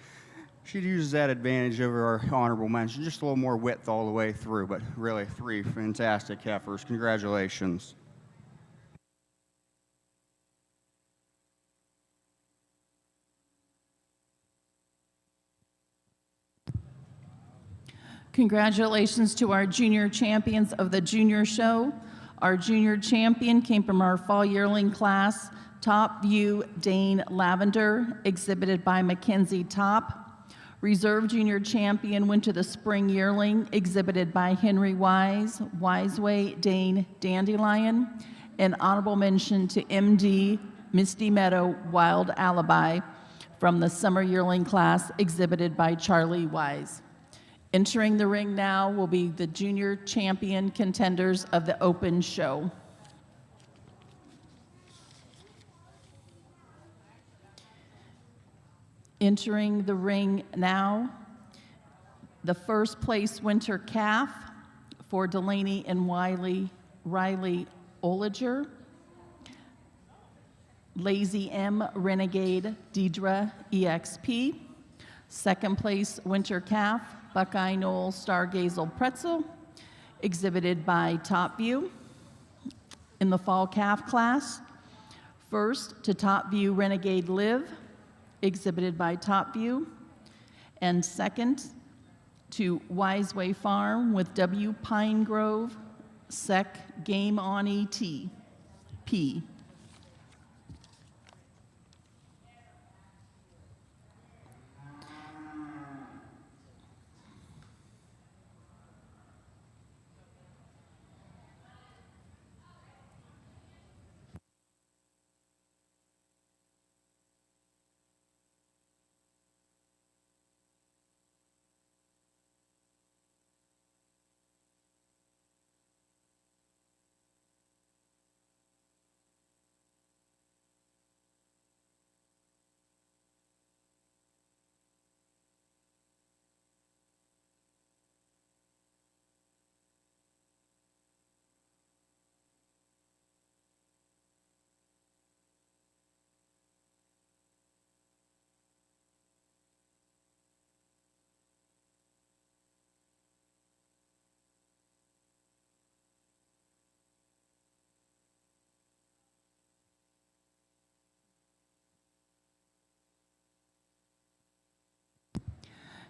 Speaker 2: She uses that advantage over our honorable mention, just a little more width all the way through, but really 3 fantastic heifers. Congratulations.
Speaker 1: Congratulations to our junior champions of the junior show. Our junior champion came from our fall yearling class, Top View Dane Lavender, exhibited by Mackenzie Top. Reserve junior champion went to the spring yearling, exhibited by Henry Wise, Wiseway Dane Dandelion. And honorable mention to MD Misty Meadow Wild Alibi from the summer yearling class, exhibited by Charlie Wise. Entering the ring now will be the junior champion contenders of the open show. Entering the ring now, the first place winter calf for Delaney and Riley Oliger. Lazy M Renegade Deidre EXP. Second place winter calf, Buckeye Knoll Stargazel Pretzel, exhibited by Top View. In the fall calf class, first to Top View Renegade Live, exhibited by Top View, and second to Wiseway Farm with W. Pine Grove Sec Game on ET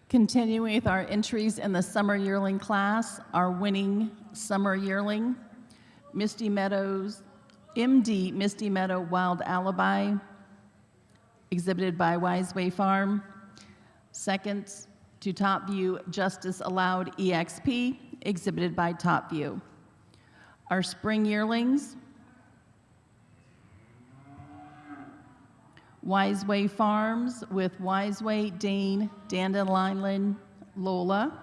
Speaker 1: Continuing with our entries in the summer yearling class, our winning summer yearling, MD Misty Meadow Wild Alibi, exhibited by Wiseway Farm. Second to Top View Justice Allowed EXP, exhibited by Top View. Our spring yearlings, Wiseway Farms with Wiseway, Dane, Dandelion, Lola.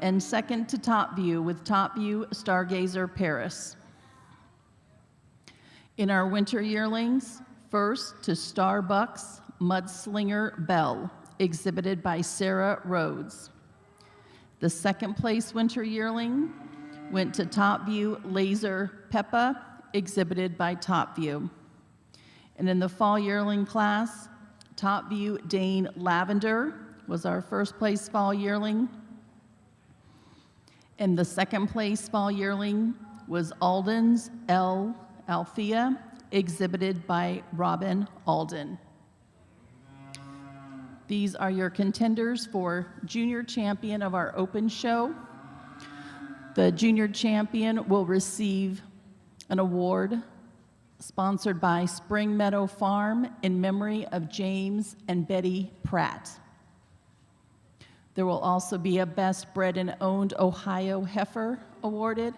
Speaker 1: And second to Top View with Top View, Stargazer, Paris. In our winter yearlings, first to Starbucks, Mudslinger, Bell, exhibited by Sarah Rhodes. The second place winter yearling went to Top View, Laser, Peppa, exhibited by Top View. And in the fall yearling class, Top View, Dane, Lavender was our first place fall yearling. And the second place fall yearling was Alden's L. Althea, exhibited by Robin Alden. These are your contenders for Junior Champion of our open show. The Junior Champion will receive an award sponsored by Spring Meadow Farm in memory of James and Betty Pratt. There will also be a Best Bred and Owned Ohio Heifer awarded,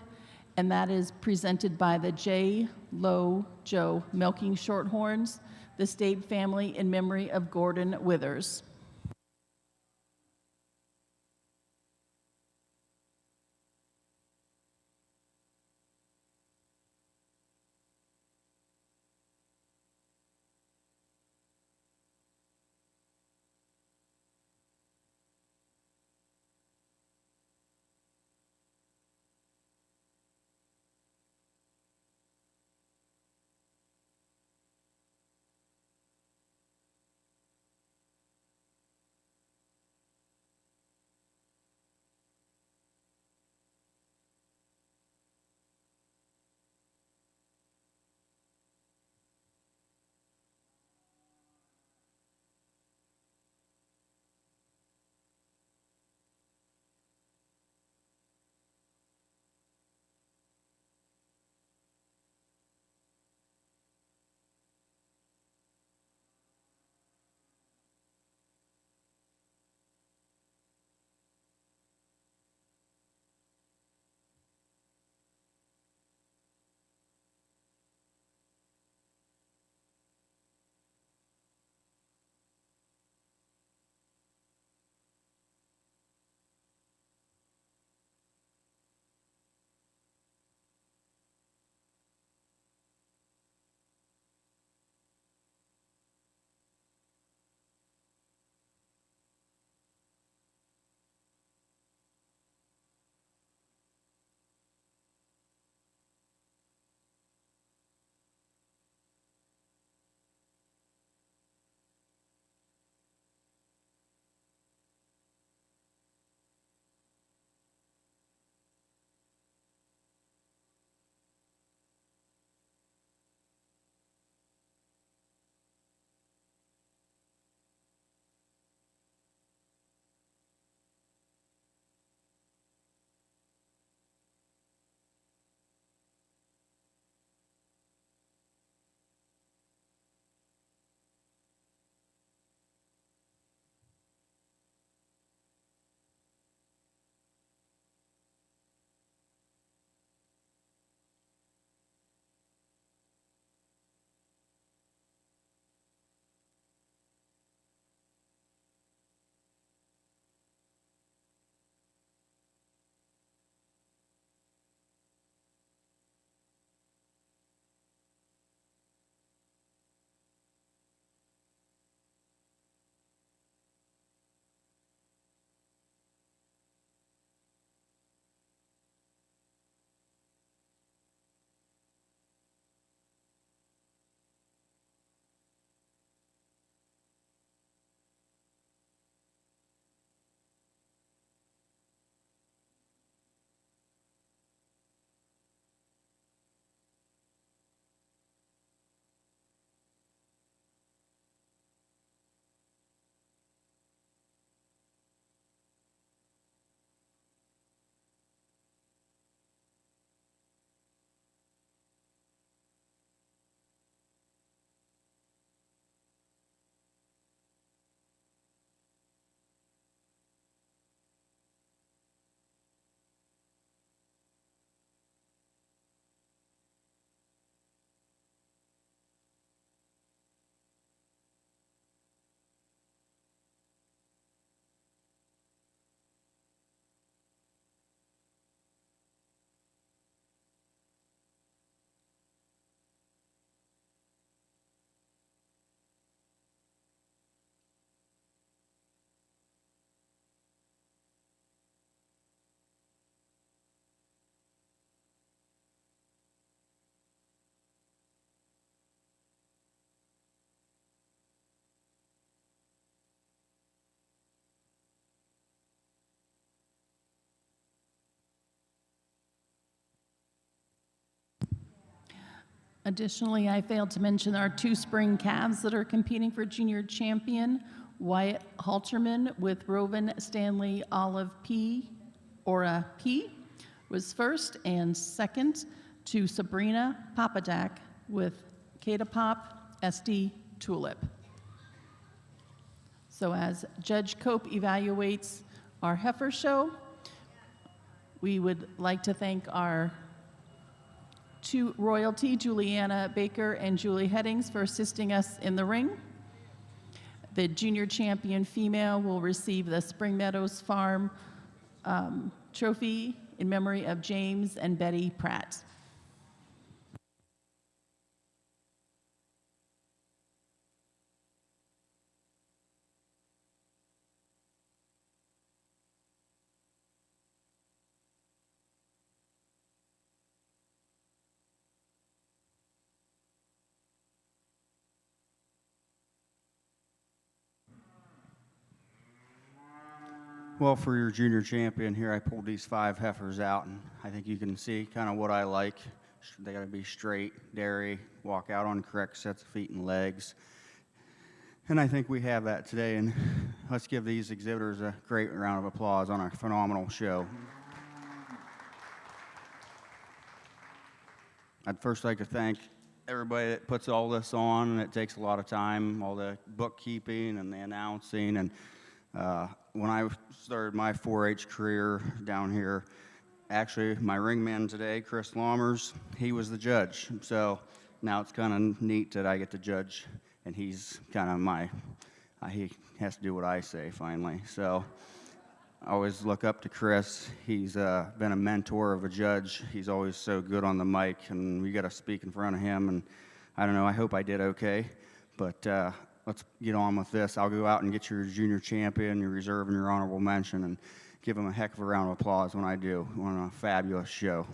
Speaker 1: and that is presented by the J. Lo Joe Milking Shorthorns, the State family in memory of Gordon Withers. Additionally, I failed to mention our two spring calves that are competing for junior champion. Wyatt Halterman with Rovan Stanley Olive P. Aura P. was first, and second to Sabrina Papadak with Cada Pop SD Tulip. So as Judge Cope evaluates our heifer show, we would like to thank our two royalty, Juliana Baker and Julie Headings, for assisting us in the ring. The junior champion female will receive the Spring Meadows Farm trophy in memory of James and Betty Pratt.
Speaker 2: Well, for your junior champion here, I pulled these 5 heifers out, and I think you can see kind of what I like. They got to be straight, dairy, walk out on correct sets of feet and legs. And I think we have that today, and let's give these exhibitors a great round of applause on a phenomenal show. I'd first like to thank everybody that puts all this on, and it takes a lot of time, all the bookkeeping and the announcing. And when I started my 4-H career down here, actually my ringman today, Chris Lammers, he was the judge. So now it's kind of neat that I get to judge, and he's kind of he has to do what I say finally. So I always look up to Chris. He's been a mentor of a judge. He's always so good on the mic, and we got to speak in front of him. And I don't know, I hope I did okay, but let's get on with this. I'll go out and get your junior champion, your reserve, and your honorable mention, and give them a heck of a round of applause when I do. On a fabulous show.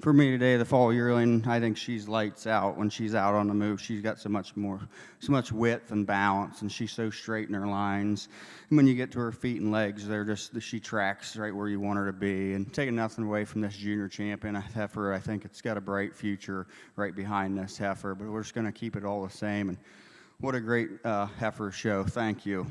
Speaker 2: For me today, the fall yearling, I think she's lights out when she's out on the move. She's got so much width and balance, and she's so straight in her lines. And when you get to her feet and legs, she tracks right where you want her to be. And taking nothing away from this junior champion heifer, I think it's got a bright future right behind this heifer. But we're just going to keep it all the same. And what a great heifer show! Thank you.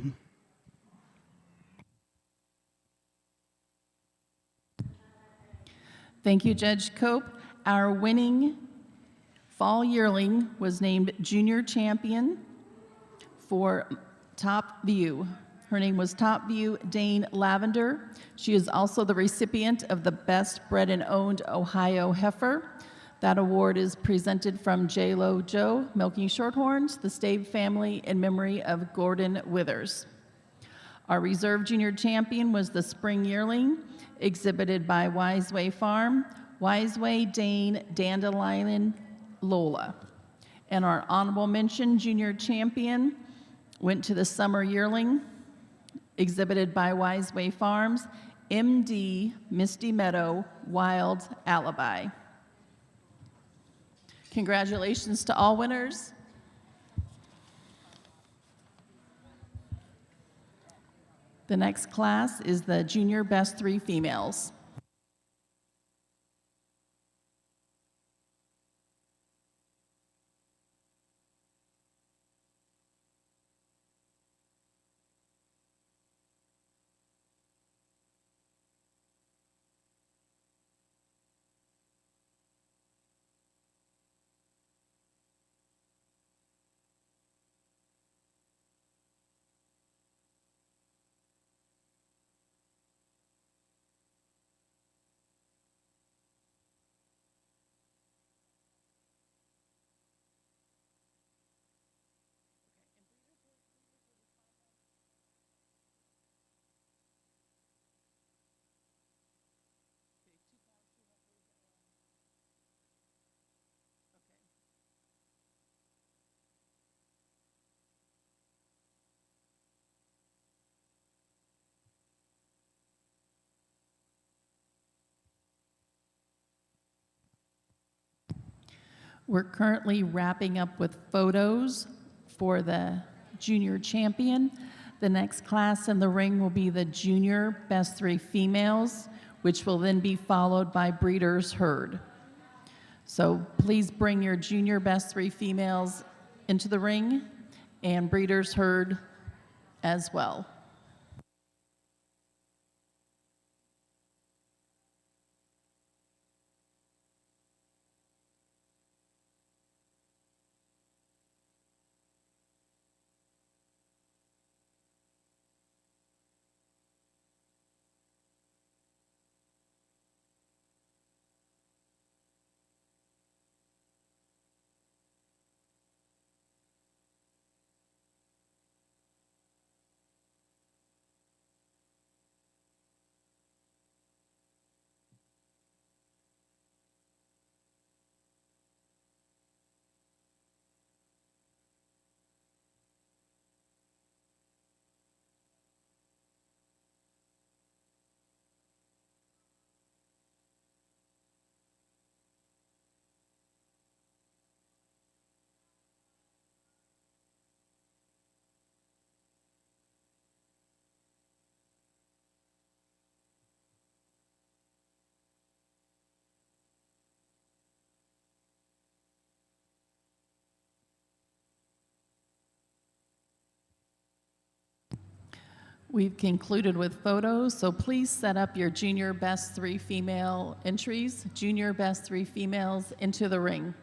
Speaker 1: Thank you, Judge Cope. Our winning fall yearling was named junior champion for Top View. Her name was Top View Dane Lavender. She is also the recipient of the Best Bred and Owned Ohio Heifer. That award is presented from J-Lo Joe, Milking Shorthorns, the Stave family, in memory of Gordon Withers. Our reserve junior champion was the spring yearling, exhibited by Wiseway Farm, Wiseway Dane Dandelion Lola. And our honorable mention junior champion went to the summer yearling, exhibited by Wiseway Farms, MD Misty Meadow Wild Alibi. Congratulations to all winners. The next class is the Junior Best 3 Females. We're currently wrapping up with photos for the junior champion. The next class in the ring will be the junior best three females, which will then be followed by breeders herd. So please bring your junior best three females into the ring and breeders herd as well. We've concluded with photos, so please set up your junior best three female entries, junior best three females into the ring.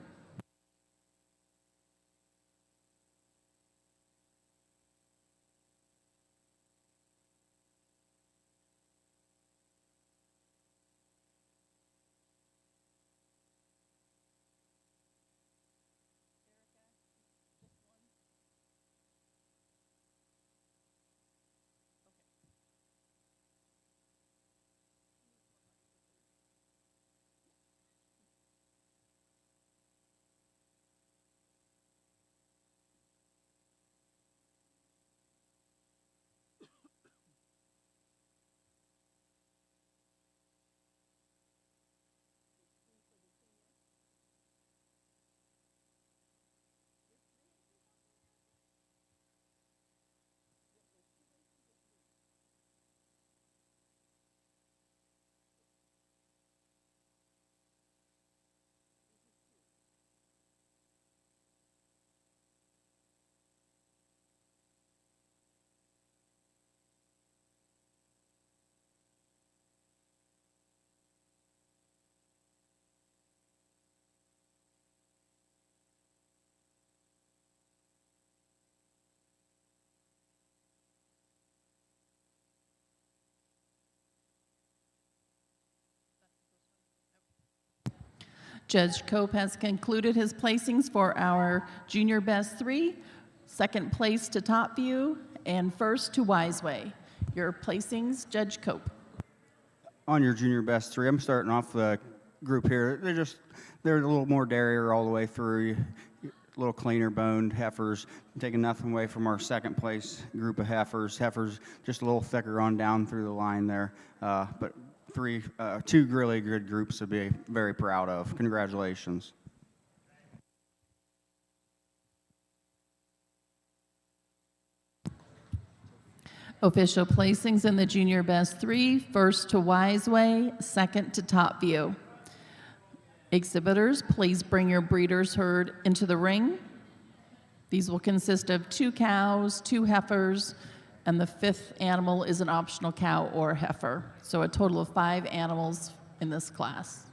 Speaker 1: Judge Cope has concluded his placings for our junior best three, second place to Top View, and first to Wiseway. Your placings, Judge Cope.
Speaker 2: On your junior best three, I'm starting off the group here. They're a little more dairy all the way through, a little cleaner boned heifers, taking nothing away from our second place group of heifers. Heifers just a little thicker on down through the line there, but two really good groups to be very proud of. Congratulations.
Speaker 1: Official placings in the junior best three, first to Wiseway, second to Top View. Exhibitors, please bring your breeders herd into the ring. These will consist of 2 cows, 2 heifers, and the 5th animal is an optional cow or heifer. So a total of 5 animals in this class.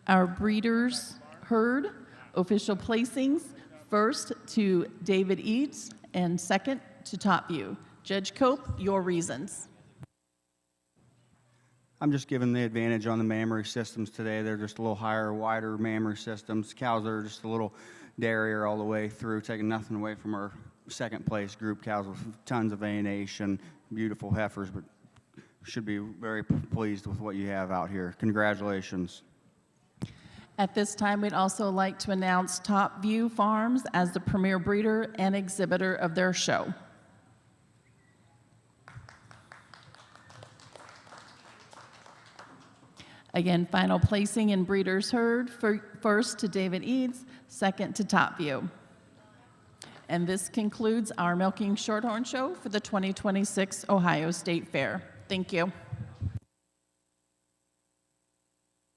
Speaker 1: Our breeders herd official placings, first to David Eads and second to Top View. Judge Cope, your reasons.
Speaker 2: I'm just giving the advantage on the mammary systems today. They're just a little higher, wider mammary systems. Cows are just a little dairier all the way through, taking nothing away from our second place group cows with tons of ANH, beautiful heifers, but should be very pleased with what you have out here. Congratulations.
Speaker 1: At this time, we'd also like to announce Top View Farms as the premier breeder and exhibitor of their show. Again, final placing in breeders herd, first to David Eads, second to Top View. And this concludes our Milking Shorthorn Show for the 2026 Ohio State Fair. Thank you.